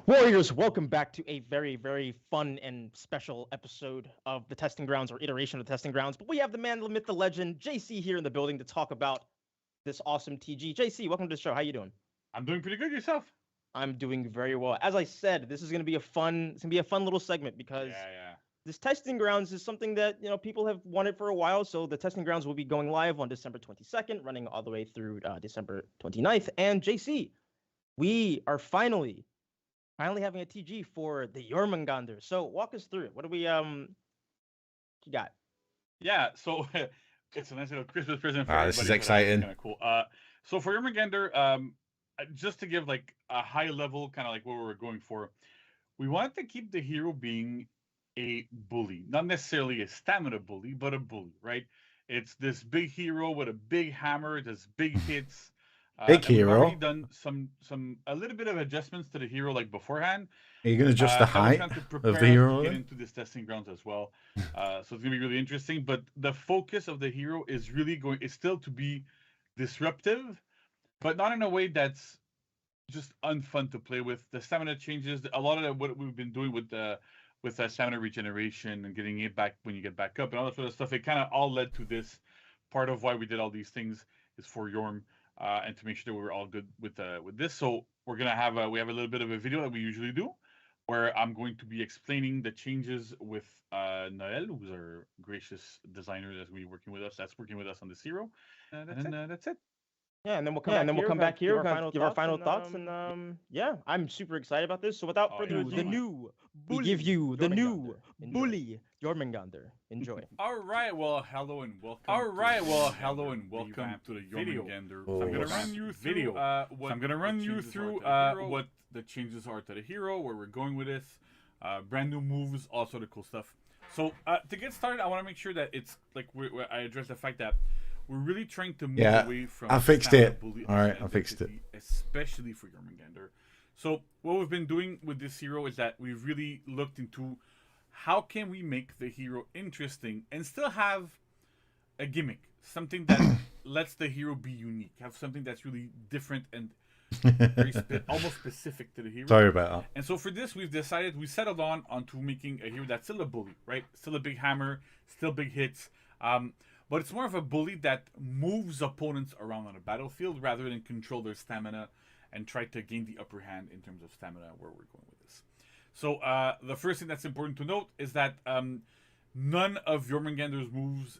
Warriors, welcome back to a very, very fun and special episode of the Testing Grounds, or iteration of the Testing Grounds. But we have the man, the myth, the legend, JC here in the building to talk about this awesome TG. JC, welcome to the show. How you doing? I'm doing pretty good. Yourself? I'm doing very well. As I said, this is going to be a fun little segment because this Testing Grounds is something that people have wanted for a while. So the Testing Grounds will be going live on December 22nd, running all the way through December 29th. And JC, we are finally having a TG for the Jormungandr. So walk us through it. What do we you got? Yeah, so it's a nice little Christmas present for everybody. This is exciting. Kind of cool. So for Jormungandr, just to give like a high level, kind of like what we were going for, we wanted to keep the hero being a bully, not necessarily a stamina bully, but a bully, right? It's this big hero with a big hammer, does big hits. Big hero. We've already done a little bit of adjustments to the hero like beforehand. Are you gonna adjust the height of the hero? Get into this testing grounds as well, so it's gonna be really interesting. But the focus of the hero is still to be disruptive, but not in a way that's just unfun to play with. The stamina changes. A lot of what we've been doing with stamina regeneration and getting it back when you get back up and all that sort of stuff. It kind of all led to this. Part of why we did all these things is for Jorm. And to make sure that we're all good with this. So we're gonna have we have a little bit of a video that we usually do, where I'm going to be explaining the changes with Noel, who's our gracious designer that's working with us on this hero. That's it. Yeah, and then we'll come back here, give our final thoughts, and yeah, I'm super excited about this. So without further ado, we give you the new bully Jormungandr. Enjoy. All right, well, hello and welcome. To the Jormungandr. Oh, I'm gonna run you through what the changes are to the hero, where we're going with this, brand new moves, all sort of cool stuff. So to get started, I want to make sure that it's like I address the fact that we're really trying to move away from. I fixed it. All right, I fixed it. Especially for Jormungandr. So what we've been doing with this hero is that we've really looked into how can we make the hero interesting and still have a gimmick, something that lets the hero be unique, have something that's really different and very almost specific to the hero. Sorry about that. And so for this, we settled onto making a hero that's still a bully, right? Still a big hammer, still big hits, but it's more of a bully that moves opponents around on a battlefield rather than control their stamina and try to gain the upper hand in terms of stamina, where we're going with this. So the first thing that's important to note is that none of Jormungandr's moves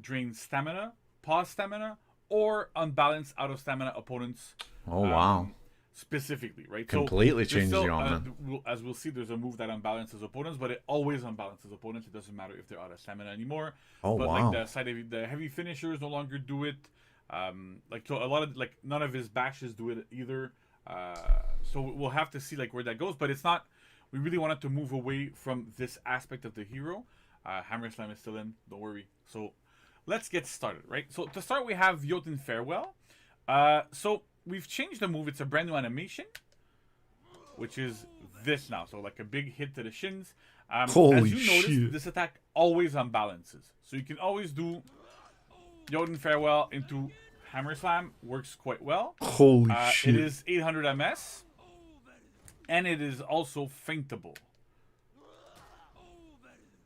drain stamina, pause stamina, or unbalance out of stamina opponents. Oh, wow. Specifically, right? Completely so changes still, the armor. As we'll see, there's a move that unbalances opponents, but it always unbalances opponents. It doesn't matter if they're out of stamina anymore. Oh, but wow. like the heavy finishers no longer do it. So a lot of none of his bashes do it either. So we'll have to see where that goes. But it's not. We really wanted to move away from this aspect of the hero. Hammer Slam is still in. Don't worry. So let's get started, right? So to start, we have Jotun Farewell. So we've changed the move. It's a brand new animation, which is this now. So like a big hit to the shins. Holy as you notice, shit. this attack always unbalances. So you can always do Jotun Farewell into Hammer Slam. Works quite well. Holy shit. It is 800 MS. And it is also feintable.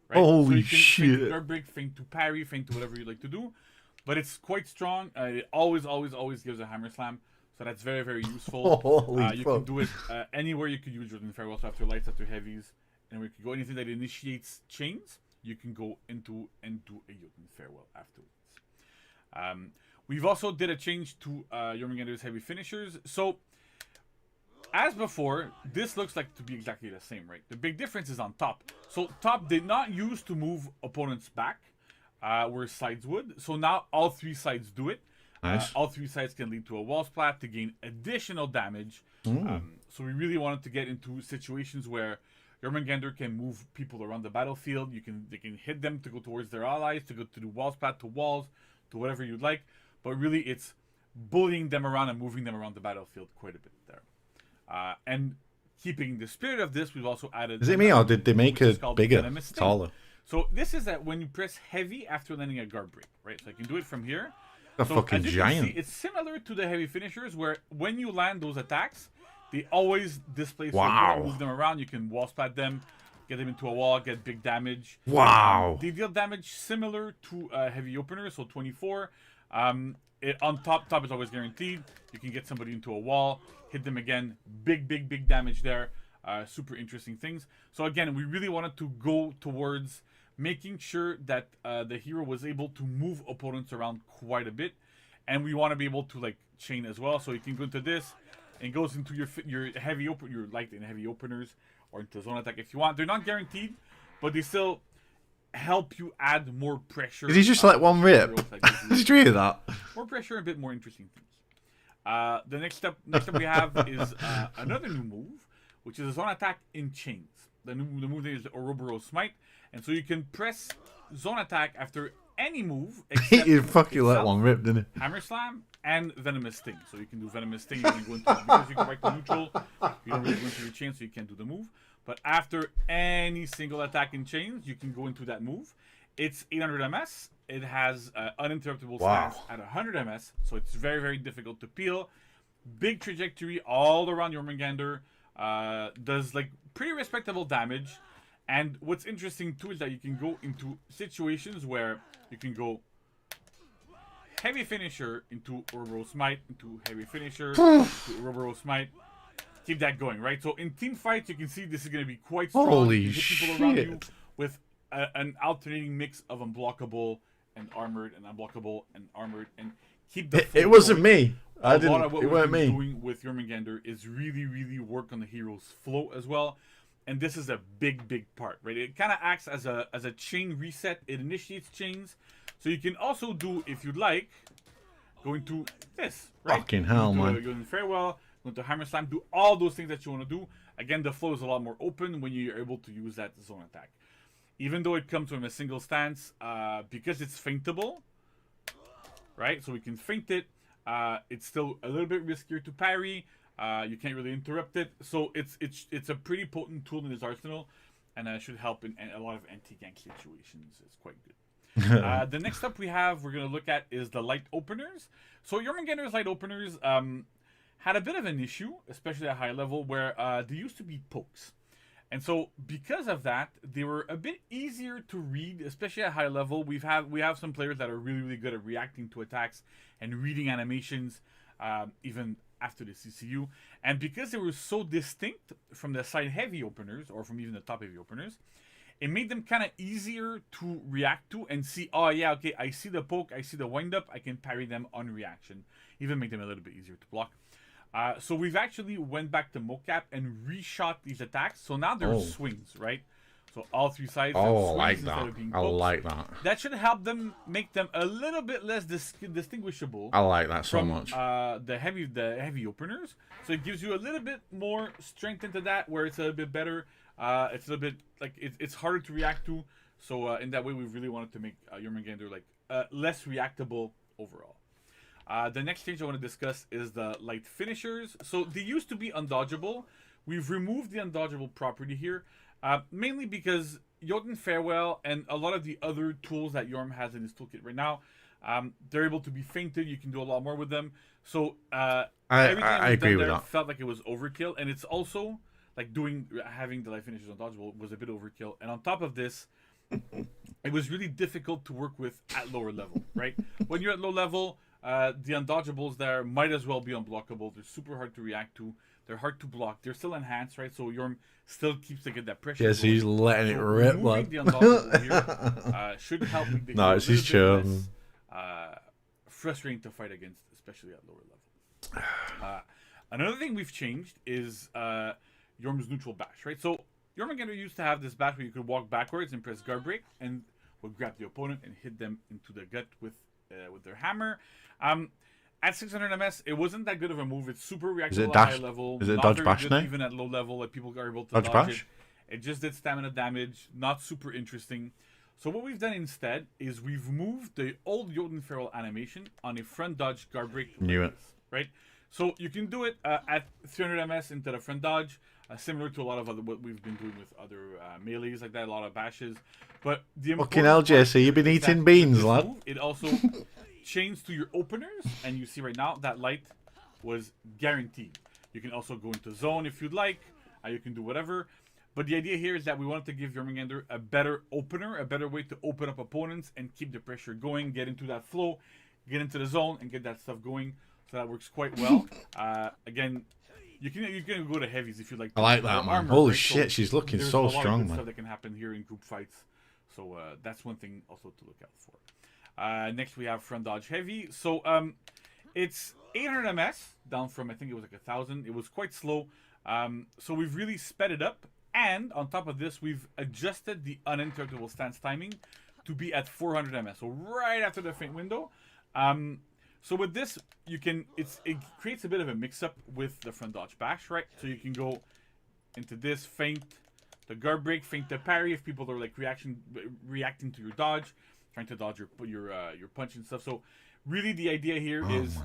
Right? Holy so you can shit. Feint to guard break, feint to parry, feint to whatever you like to do. But it's quite strong. It always gives a Hammer Slam. So that's very, very useful. Holy you fuck. can do it anywhere you could use Jotun Farewell. So after lights, after heavies. And we can go anything that initiates chains. You can go into and do a Jotun Farewell afterwards. We've also did a change to Jormungandr's heavy finishers. So as before, this looks like to be exactly the same, right? The big difference is on top. So top did not use to move opponents back, where sides would. So now all three sides do it. Nice. All three sides can lead to a wall splat to gain additional damage. So we really wanted to get into situations where Jormungandr can move people around the battlefield. They can hit them to go towards their allies, to go to the wall splat, to walls, to whatever you'd like. But really, it's bullying them around and moving them around the battlefield quite a bit there. And keeping the spirit of this, we've also added... Is it me, or did they make it bigger, Venomous Sting. taller? So this is that when you press heavy after landing a guard break, right? So I can do it from here. A fucking as you can giant. see, it's similar to the heavy finishers, where when you land those attacks, they always displace. Wow. So you move them around, you can wall splat them, get them into a wall, get big damage. Wow. They deal damage similar to heavy openers, so 24. On top is always guaranteed. You can get somebody into a wall, hit them again, big damage there. Super interesting things. So again, we really wanted to go towards making sure that the hero was able to move opponents around quite a bit, and we want to be able to chain as well. So you can go into this, and it goes into your light and heavy openers, or into zone attack if you want. They're not guaranteed, but they still help you add more pressure. Did he just let one rip? Did you hear that? More pressure, a bit more interesting things. The next step we have is another new move, which is a zone attack in chains. The move name is the Ouroboros Smite, and so you can press zone attack after any move. You fucking let one rip, didn't he? Hammer Slam and Venomous Sting. So you can do Venomous Sting, you can go into, because you go back to neutral, you don't really go into your chain, so you can't do the move. But after any single attack in chains, you can go into that move. It's 800 MS. It has uninterruptible stance at 100 MS, so it's very, very difficult to peel. Big trajectory all around Jormungandr. Does pretty respectable damage. And what's interesting too is that you can go into situations where you can go heavy finisher into Ouroboros Smite, into heavy finisher, into Ouroboros Smite. Keep that going, right? So in team fights, you can see this is going to be quite strong. Holy you hit people around you shit. with an alternating mix of unblockable and armored and unblockable and armored, and keep the It wasn't me. A lot of what It we've weren't been me. doing with Jormungandr is really, really work on the hero's flow as well. And this is a big part, right? It kind of acts as a chain reset. It initiates chains. So you can also do, if you'd like, go into this, right? Fucking hell, man. Go into Farewell, go into Hammer Slam, do all those things that you want to do. Again, the flow is a lot more open when you're able to use that zone attack. Even though it comes from a single stance, because it's feintable, right? So we can feint it. It's still a little bit riskier to parry. You can't really interrupt it, so it's a pretty potent tool in his arsenal, and should help in a lot of anti-gank situations. It's quite good. The next up we're going to look at is the light openers. So Jormungandr's light openers had a bit of an issue, especially at high level, where they used to be pokes. And so because of that, they were a bit easier to read, especially at high level. We have some players that are really, really good at reacting to attacks and reading animations, even after the CCU. And because they were so distinct from the side heavy openers, or from even the top heavy openers, it made them kind of easier to react to and see, oh yeah, okay, I see the poke, I see the wind up, I can parry them on reaction. Even make them a little bit easier to block. So we've actually went back to mocap and reshot these attacks. So now there's swings, right? So all three sides. Oh, I like that. I like that. That should help them, make them a little bit less distinguishable. I like that so from, much. The heavy openers. So it gives you a little bit more strength into that, where it's a little bit better. It's a little bit like it's harder to react to. So in that way, we really wanted to make Jormungandr like less reactable overall. The next change I want to discuss is the light finishers. So they used to be undodgeable. We've removed the undodgeable property here, mainly because Jotun Farewell and a lot of the other tools that Jorm has in his toolkit right now, they're able to be feinted. You can do a lot more with them. So I agree with that. Felt like it was overkill, and it's also like having the light finishers undodgeable was a bit overkill. And on top of this, it was really difficult to work with at lower level, right? When you're at low level, the undodgeables there might as well be unblockable. They're super hard to react to. They're hard to block. They're still enhanced, right? So Jorm still keeps to get that pressure. Yes, he's letting it rip, lad. The undodgeable here, should help make the no, it's his charm. Frustrating to fight against, especially at lower level. Another thing we've changed is Jorm's neutral bash, right? So Jormungandr used to have this bash where you could walk backwards and press guard break and would grab the opponent and hit them into the gut with their hammer. At 600 MS, it wasn't that good of a move. It's super reactive at high level. Is it dodge bash now? Even at low level, like people are able to dodge it. It just did stamina damage. Not super interesting. So what we've done instead is we've moved the old Jotun Farewell animation on a front dodge guard break. Right? So you can do it at 300 MS into the front dodge, similar to a lot of what we've been doing with other melees like that, a lot of bashes. But the fucking hell, Jesse, you've been eating beans, lad. It also changed to your openers, and you see right now that light was guaranteed. You can also go into zone if you'd like. You can do whatever. But the idea here is that we wanted to give Jormungandr a better opener, a better way to open up opponents and keep the pressure going, get into that flow, get into the zone, and get that stuff going. So that works quite well. Again, you can go to heavies if you like. I like that, man. Holy shit, she's looking so strong, man. Stuff that can happen here in group fights. So that's one thing also to look out for. Next we have front dodge heavy. So it's 800 MS down from, I think it was like 1,000. It was quite slow. So we've really sped it up. And on top of this, we've adjusted the uninterruptible stance timing to be at 400 MS. So right after the feint window. So with this, it creates a bit of a mix-up with the front dodge bash, right? So you can go into this feint, the guard break, feint the parry if people are like reacting to your dodge, trying to dodge your punch and stuff. So really the idea here is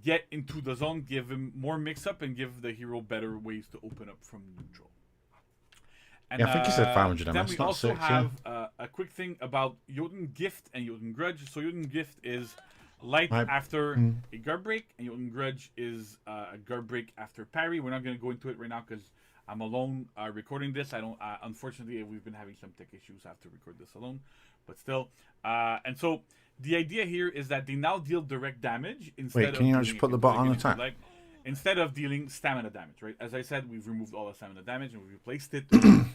get into the zone, give him more mix-up, and give the hero better ways to open up from neutral. And, yeah, I think he said 500 MS. Then we also have yeah. A quick thing about Jotun Gift and Jotun Grudge. So Jotun Gift is light after a guard break, and Jotun Grudge is a guard break after parry. We're not going to go into it right now because I'm alone recording this. I don't. Unfortunately, we've been having some tech issues. I have to record this alone, but still. And so the idea here is that they now deal direct damage instead of. Wait, can you just put the bot on attack? Instead of dealing stamina damage, right? As I said, we've removed all the stamina damage and we replaced it with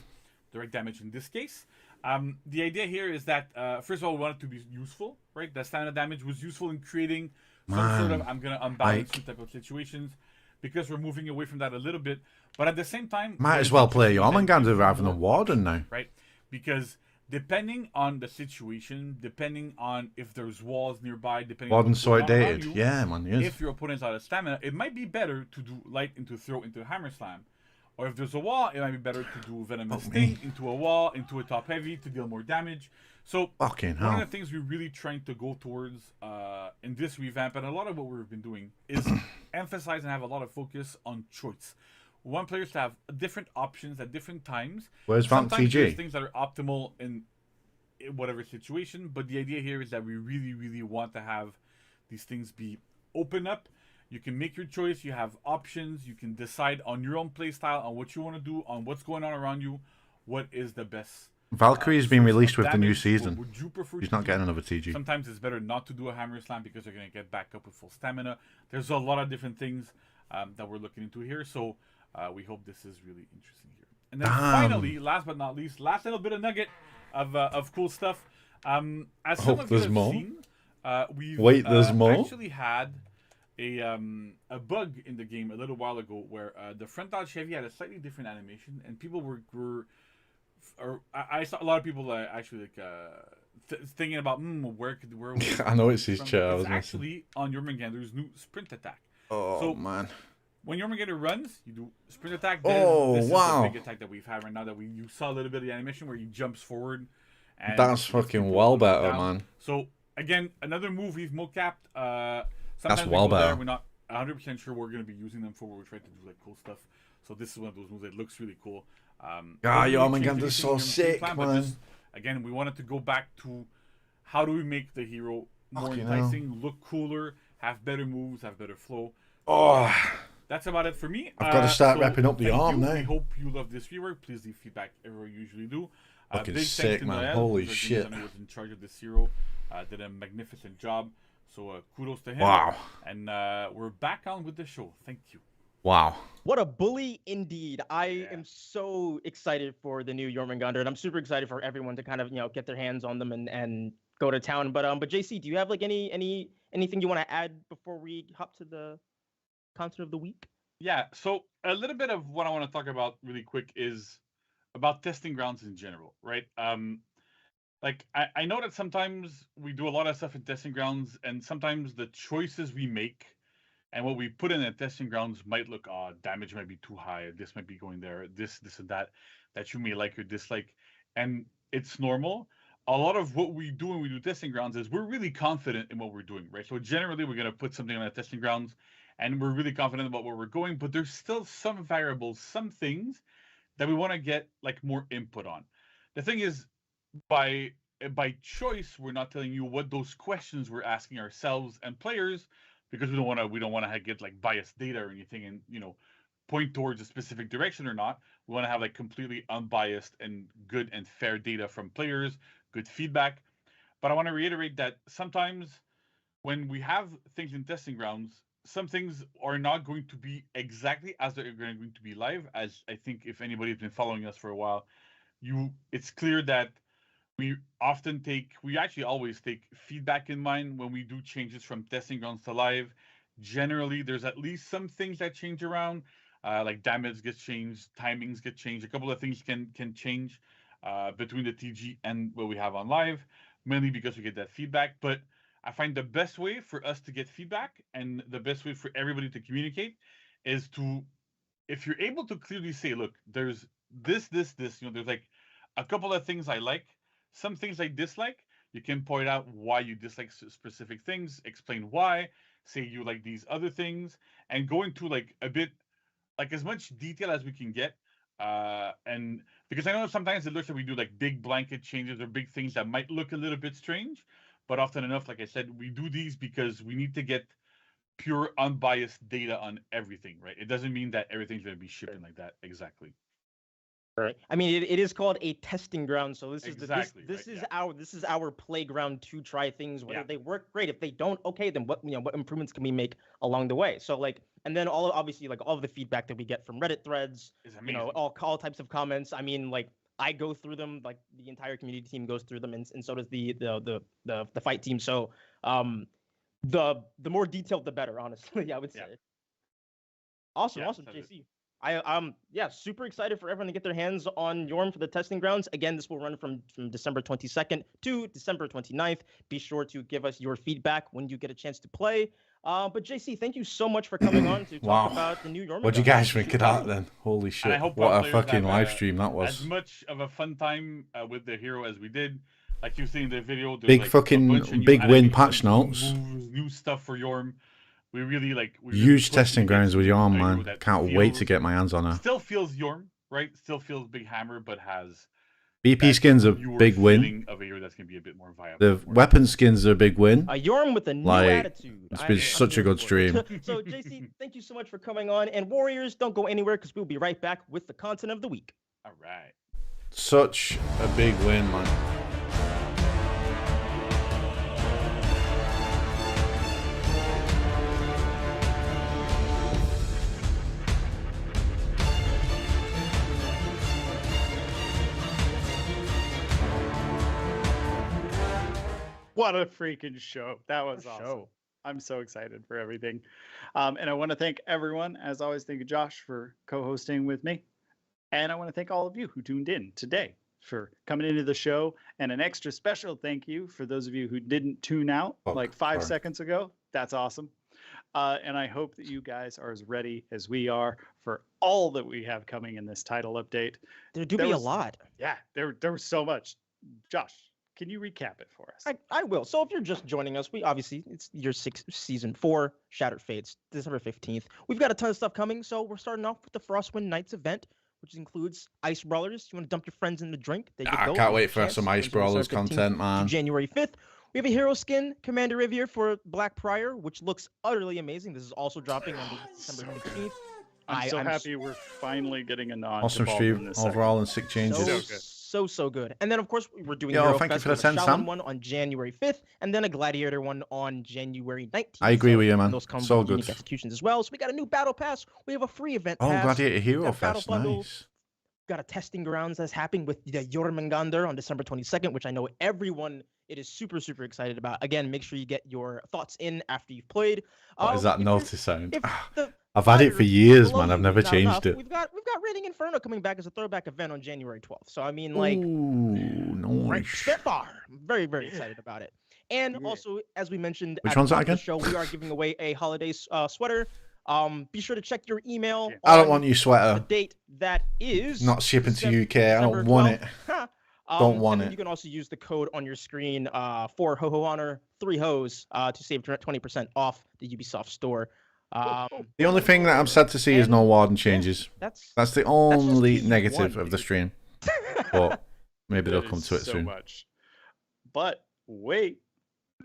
direct damage in this case. The idea here is that, first of all, we want it to be useful, right? The stamina damage was useful in creating some sort of, I'm going to unbalance type of situations, because we're moving away from that a little bit. But at the same time... Might as well play Jormungandr rather than Warden now. Right? Because depending on the situation, depending on if there's walls nearby, depending Warden's so on outdated. Yeah, man, yes. If your opponent's out of stamina, it might be better to do light into throw into hammer slam, Or if there's a wall, it might be better to do Venomous Sting into a wall, into a top heavy to deal more damage. So Fucking one hell. of the things we're really trying to go towards in this revamp, and a lot of what we've been doing, is emphasize and have a lot of focus on choice. We want players to have different options at different times. Where's Vamp Sometimes there's TG? things that are optimal in whatever situation, but the idea here is that we really, really want to have these things be open up. You can make your choice. You have options. You can decide on your own playstyle, on what you want to do, on what's going on around you, what is the best. Valkyrie's been released with the new damage. season. What would you prefer He's to not do? getting another TG. Sometimes it's better not to do a hammer slam because you're going to get back up with full stamina. There's a lot of different things that we're looking into here. So we hope this is really interesting here. And then finally, last but not least, last little bit of nugget of cool stuff. As some of you there's have more? seen, we've There's more? actually had a bug in the game a little while ago where the front dodge heavy had a slightly different animation, and people I saw a lot of people actually thinking about where I know it's his from. chair. I It's was missing. actually on Jormungandr's new sprint attack. Oh So, man. when Jormungandr runs, you do sprint attack. Oh, this wow. is the big attack that we've had right now. You saw a little bit of the animation where he jumps forward. And That's gets fucking people well down. better, man. So again, another move we've mocapped. That's Sometimes well we go there, better. we're not 100% sure we're going to be using them for. We're trying to do like cool stuff. So this is one of those moves that looks really cool. Jormungandr's so sick, man. Again, we wanted to go back to how do we make the hero more Fucking hell. enticing, look cooler, have better moves, have better flow. Oh. That's about it for me. I've got to start so wrapping up the thank arm you. now. We hope you love this rework. Please leave feedback everywhere you usually do. Fucking Big thanks sick, to man. Noel, Holy who's our shit. game designer, was in charge of this hero. Did a magnificent job. So kudos to him. Wow. And we're back on with the show. Thank you. Wow. What a bully indeed. I am so excited for the new Jormungandr, and I'm super excited for everyone to kind of, get their hands on them and go to town. But JC, do you have like anything you want to add before we hop to the content of the week? Yeah, so a little bit of what I want to talk about really quick is about testing grounds in general, right? Like I know that sometimes we do a lot of stuff in testing grounds, and sometimes the choices we make and what we put in the testing grounds might look odd. Damage might be too high. This might be going there. This and that you may like or dislike, and it's normal. A lot of what we do when we do testing grounds is we're really confident in what we're doing, right? So generally, we're gonna put something on the testing grounds, and we're really confident about where we're going. But there's still some variables, some things that we want to get like more input on. The thing is, by choice, we're not telling you what those questions we're asking ourselves and players, because we don't want to get like biased data or anything and point towards a specific direction or not. We want to have like completely unbiased and good and fair data from players, good feedback. But I want to reiterate that sometimes when we have things in testing grounds, some things are not going to be exactly as they're going to be live. As I think if anybody's been following us for a while, it's clear that we actually always take feedback in mind when we do changes from testing grounds to live. Generally, there's at least some things that change around, like damage gets changed, timings get changed. A couple of things can change between the TG and what we have on live, mainly because we get that feedback. But I find the best way for us to get feedback and the best way for everybody to communicate is if you're able to clearly say, look, there's this, there's like a couple of things I like, some things I dislike. You can point out why you dislike specific things, explain why, say you like these other things, and go into like a bit, like as much detail as we can get. And because I know sometimes it looks like we do like big blanket changes or big things that might look a little bit strange, but often enough, like I said, we do these because we need to get pure unbiased data on everything, right? It doesn't mean that everything's going to be shipping like that. Exactly. Right. I mean, it is called a testing ground, so this Exactly, this is our playground to try things. Whether they work, great. If they don't, okay, then what improvements can we make along the way? So like, and then obviously all of the feedback that we get from Reddit threads, all types of comments. I mean, like I go through them, like the entire community team goes through them, and so does the fight team. So the more detailed, the better. Honestly, I would say. Awesome, JC. I'm super excited for everyone to get their hands on Jorm for the testing grounds. Again, this will run from December 22nd to December 29th. Be sure to give us your feedback when you get a chance to play. But JC, thank you so much for coming on to talk Wow. about the new Jormungandr. What do you guys think of that then? Holy And shit! I hope What our a players fucking have, live stream that As was. much of a fun time with the hero as we did. Like you see in the video, there's Big like fucking- a bunch of new big win animations, patch new notes. moves, new stuff for Yorm. We really like. We Huge push testing to get grounds with a Yorm, hero man. that Can't wait to feels- get my hands on her. Still feels Yorm, right? Still feels Big Hammer, but has BP that skins a newer big win. feeling of a hero that's gonna be a bit more viable. The weapon skins are a big win. Yorm with a new Like, attitude. it's been such a good stream. So, JC, thank you so much for coming on. And Warriors, don't go anywhere because we'll be right back with the content of the week. All right. Such a big win, man. What a freaking show. That was awesome. I'm so excited for everything. And I want to thank everyone. As always, thank you, Josh, for co-hosting with me. And I want to thank all of you who tuned in today for coming into the show. And an extra special thank you for those of you who didn't tune out like 5 seconds ago. That's awesome. And I hope that you guys are as ready as we are for all that we have coming in this title update. There do be a lot. Yeah, there was so much. Josh, can you recap it for us? I will. So if you're just joining us, we obviously, it's year 6, season 4, Shattered Fates, December 15th. We've got a ton of stuff coming. So we're starting off with the Frostwind Nights event, which includes Ice Brawlers. You want to dump your friends in the drink? There you go. I can't wait for Chance some Ice from December Brawlers 15th content, to man. January 5th. We have a hero skin, Commander Riviere for Black Prior, which looks utterly amazing. This is also dropping on December 15th. I'm so happy we're finally getting a nod. Awesome to stream Baldwin this overall and 6 changes. So good. And then of course we're doing Yo, Hero thank you Fest for the with a 10, Shaolin Sam. one on January 5th, and then a Gladiator one on January 19th. I agree with you, man. Those come So with good. unique executions as well. So we got a new battle pass. We have a free event Oh, pass. Gladiator Hero We got battle Fest, bundle. nice. Got a testing grounds that's happening with the Jormungandr on December 22nd, which I know everyone it is super excited about. Again, make sure you get your thoughts in after you've played. What is that notice sound? If the I've had it for years, below man. I've you never is not changed enough, it. We've got Raiding Inferno coming back as a throwback event on January 12th. So I mean, like, Ooh, right, nice. Spitfire. I'm very excited about it. And also, as we mentioned Which at one's the that top of the again? show, we are giving away a holiday sweater. Be sure to check your email. I don't on want your the sweater. date that is Not shipping to UK. I December don't want it. 12th. Don't want and then it. You can also use the code on your screen for Ho Honor 3 Hoes to save 20% off the Ubisoft store. The only thing that I'm sad to see is no warden changes. That's the only just negative one, of the stream. But maybe they'll That come is to it so soon. much. But wait,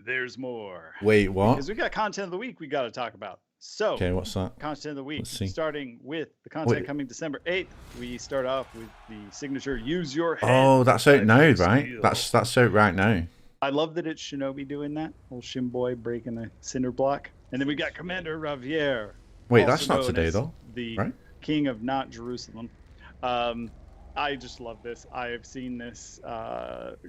there's more. Wait, what? Because we got content of the week we got to talk about. So, Okay, what's that? content of the week. Let's see. Starting with the content Wait. coming December 8th, we start off with the signature Use Your Head. Oh, that's out now, by right? Steel. That's out right now. I love that it's Shinobi doing that. Old Shimboy breaking a cinder block. And then we got Commander Raviere. Wait, also that's not known today as though, The right? King of Not Jerusalem. I just love this. I have seen this.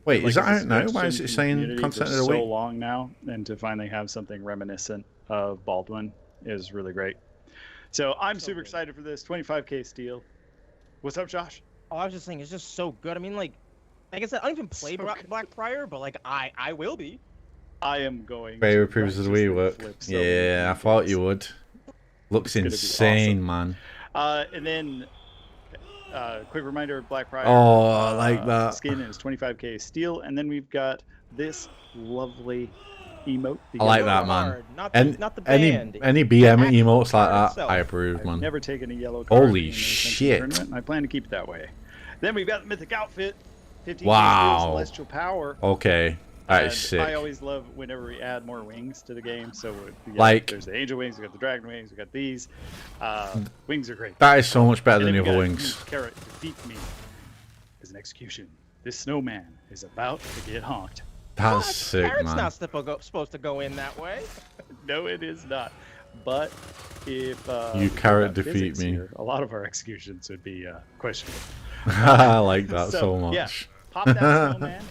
Wait, is that as a out now? Why is suggestion it from saying community content for of the so week? long now, and to finally have something reminiscent of Baldwin is really great. So I'm super excited for this. 25k steel. What's up, Josh? Oh, I was just saying, it's just so good. I mean, like I said, I don't even play Black Prior, but like I will be. I am going. Favorite proofs of the Wii work. Yeah, I thought you would. Looks gonna be insane, man. And then, quick reminder of Black Prior. Oh, I like that. Skin is 25k steel, and then we've got this lovely emote. I like that, man. Not And the any band. BM emotes like card that, itself. I approve, I've man. never taken a yellow card. Holy in a Ascension shit. tournament, and I plan to keep it that way. Then we've got the Mythic Outfit. 15 Wow. Celestial Power. Okay, that is And sick. I always love whenever we add more wings to the game. So Like- there's the angel wings, we got the dragon wings, we got these. Wings are great. That is so much better And than then the we other got wings. Carrot defeat me as an execution. This snowman is about to get honked. That's sick, Carrot's man. not supposed to go in that way. No, it is not. But if You we carrot got defeat physics me. here, a lot of our executions would be questionable. I like that so much. Yeah, pop that snowman,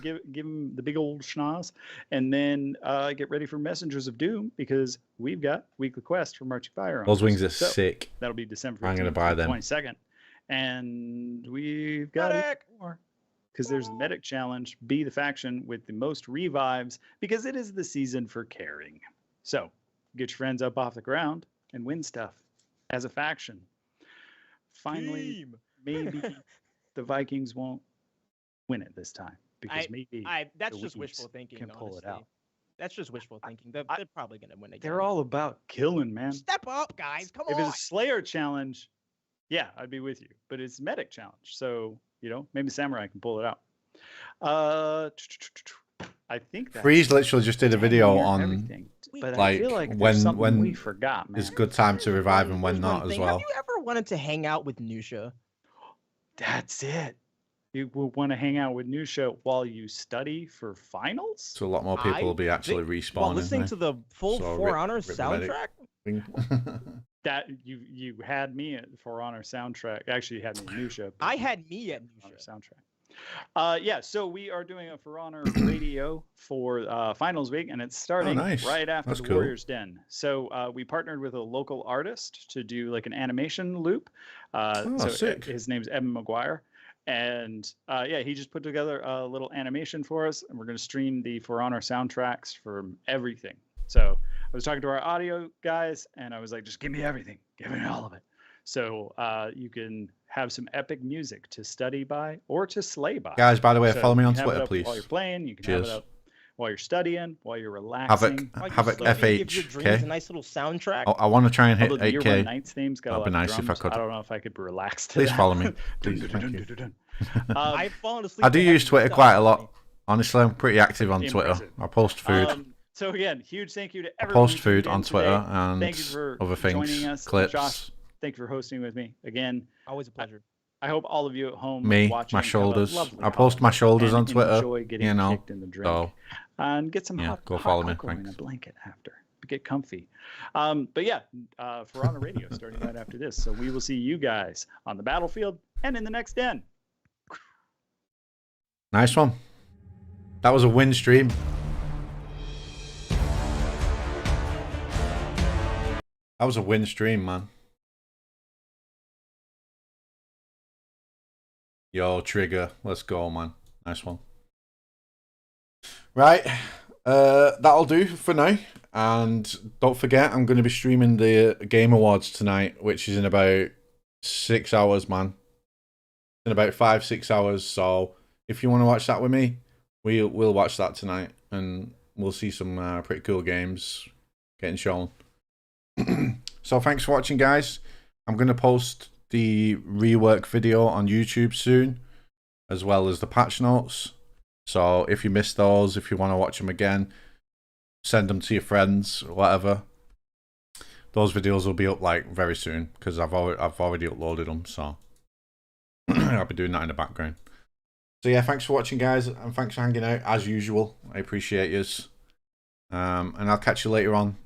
give him the big old schnoz, and then get ready for Messengers of Doom because we've got weekly quest for Marching Fire. Those wings are sick. That'll be December 15th, I'm gonna buy them. 22nd, and we've got more because there's the Medic Challenge. Be the faction with the most revives because it is the season for caring. So get your friends up off the ground and win stuff as a faction. Finally, maybe the Vikings won't win it this time because maybe that's the just Weebs wishful thinking. can pull it out. That's just wishful thinking. They're probably gonna win again. They're all about killing, man. Step up, guys. Come on. If it's a Slayer challenge, yeah, I'd be with you. But it's a medic challenge, so maybe Samurai can pull it out. I think that Freeze literally just did a video on but like, I feel like when we forgot, man. it's good time to revive and when not as well. Have you ever wanted to hang out with Nusha? That's it. You will want to hang out with Nusha while you study for finals? So a lot more people will be actually respawning. While listening to the full So For Honor soundtrack? That you had me at For Honor soundtrack. Actually, you had me at Nusha. I had me at Nusha soundtrack. Yeah, so we are doing a For Honor radio for finals week, and it's starting right after the Warriors Den. So we partnered with a local artist to do like an animation loop. Sick. His name's Evan McGuire. And yeah, he just put together a little animation for us, and we're going to stream the For Honor soundtracks from everything. So I was talking to our audio guys, and I was like, just give me everything. Give me all of it. So you can have some epic music to study by or to slay by. Guys, by the way, follow me on Twitter, Twitter, please. While you're playing, you can Cheers. have it up while you're studying, while you're relaxing. Havok FH. Okay. A nice little soundtrack. I want to try and hit Although the 8K. Knight's theme's got That'd be nice if I could. I don't know if I could relax to Please that. follow me. Please, thank you. I've fallen asleep. I do use Twitter quite a lot. Honestly, I'm pretty active on Twitter. I post food. So again, huge thank you to I everyone. post food on Twitter and thank you for other things, joining us. clips. Josh, thank you for hosting with me again. Always a pleasure. I hope all of you at home watching my have a shoulders. lovely I post my shoulders on and Twitter. enjoy getting kicked in the drink. So and get some hot, go hot follow me. cocoa in a blanket after. Get comfy. But yeah, For Honor Radio starting right after this. So we will see you guys on the battlefield and in the next den. Nice one. That was a win stream. That was a win stream, man. Yo, Trigger. Let's go, man. Nice one. Right. That'll do for now. And don't forget, I'm going to be streaming the Game Awards tonight, which is in about 6 hours, man. In about 5-6 hours. So if you want to watch that with me, we'll watch that tonight. And we'll see some pretty cool games getting shown. So thanks for watching, guys. I'm going to post the rework video on YouTube soon, as well as the patch notes. So if you missed those, if you want to watch them again, send them to your friends, whatever. Those videos will be up like very soon because I've already uploaded them. So I'll be doing that in the background. So yeah, thanks for watching, guys, and thanks for hanging out as usual. I appreciate yous. And I'll catch you later on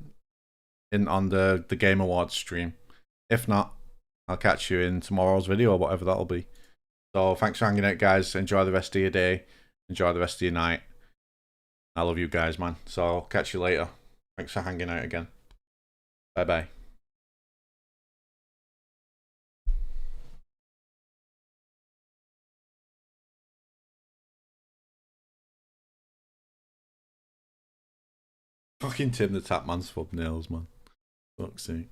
on the Game Awards stream. If not, I'll catch you in tomorrow's video or whatever that'll be. So thanks for hanging out, guys. Enjoy the rest of your day. Enjoy the rest of your night. I love you guys, man. So I'll catch you later. Thanks for hanging out again. Bye-bye. Fucking Tim the Tapman's thumbnails, man. Fuck's sake.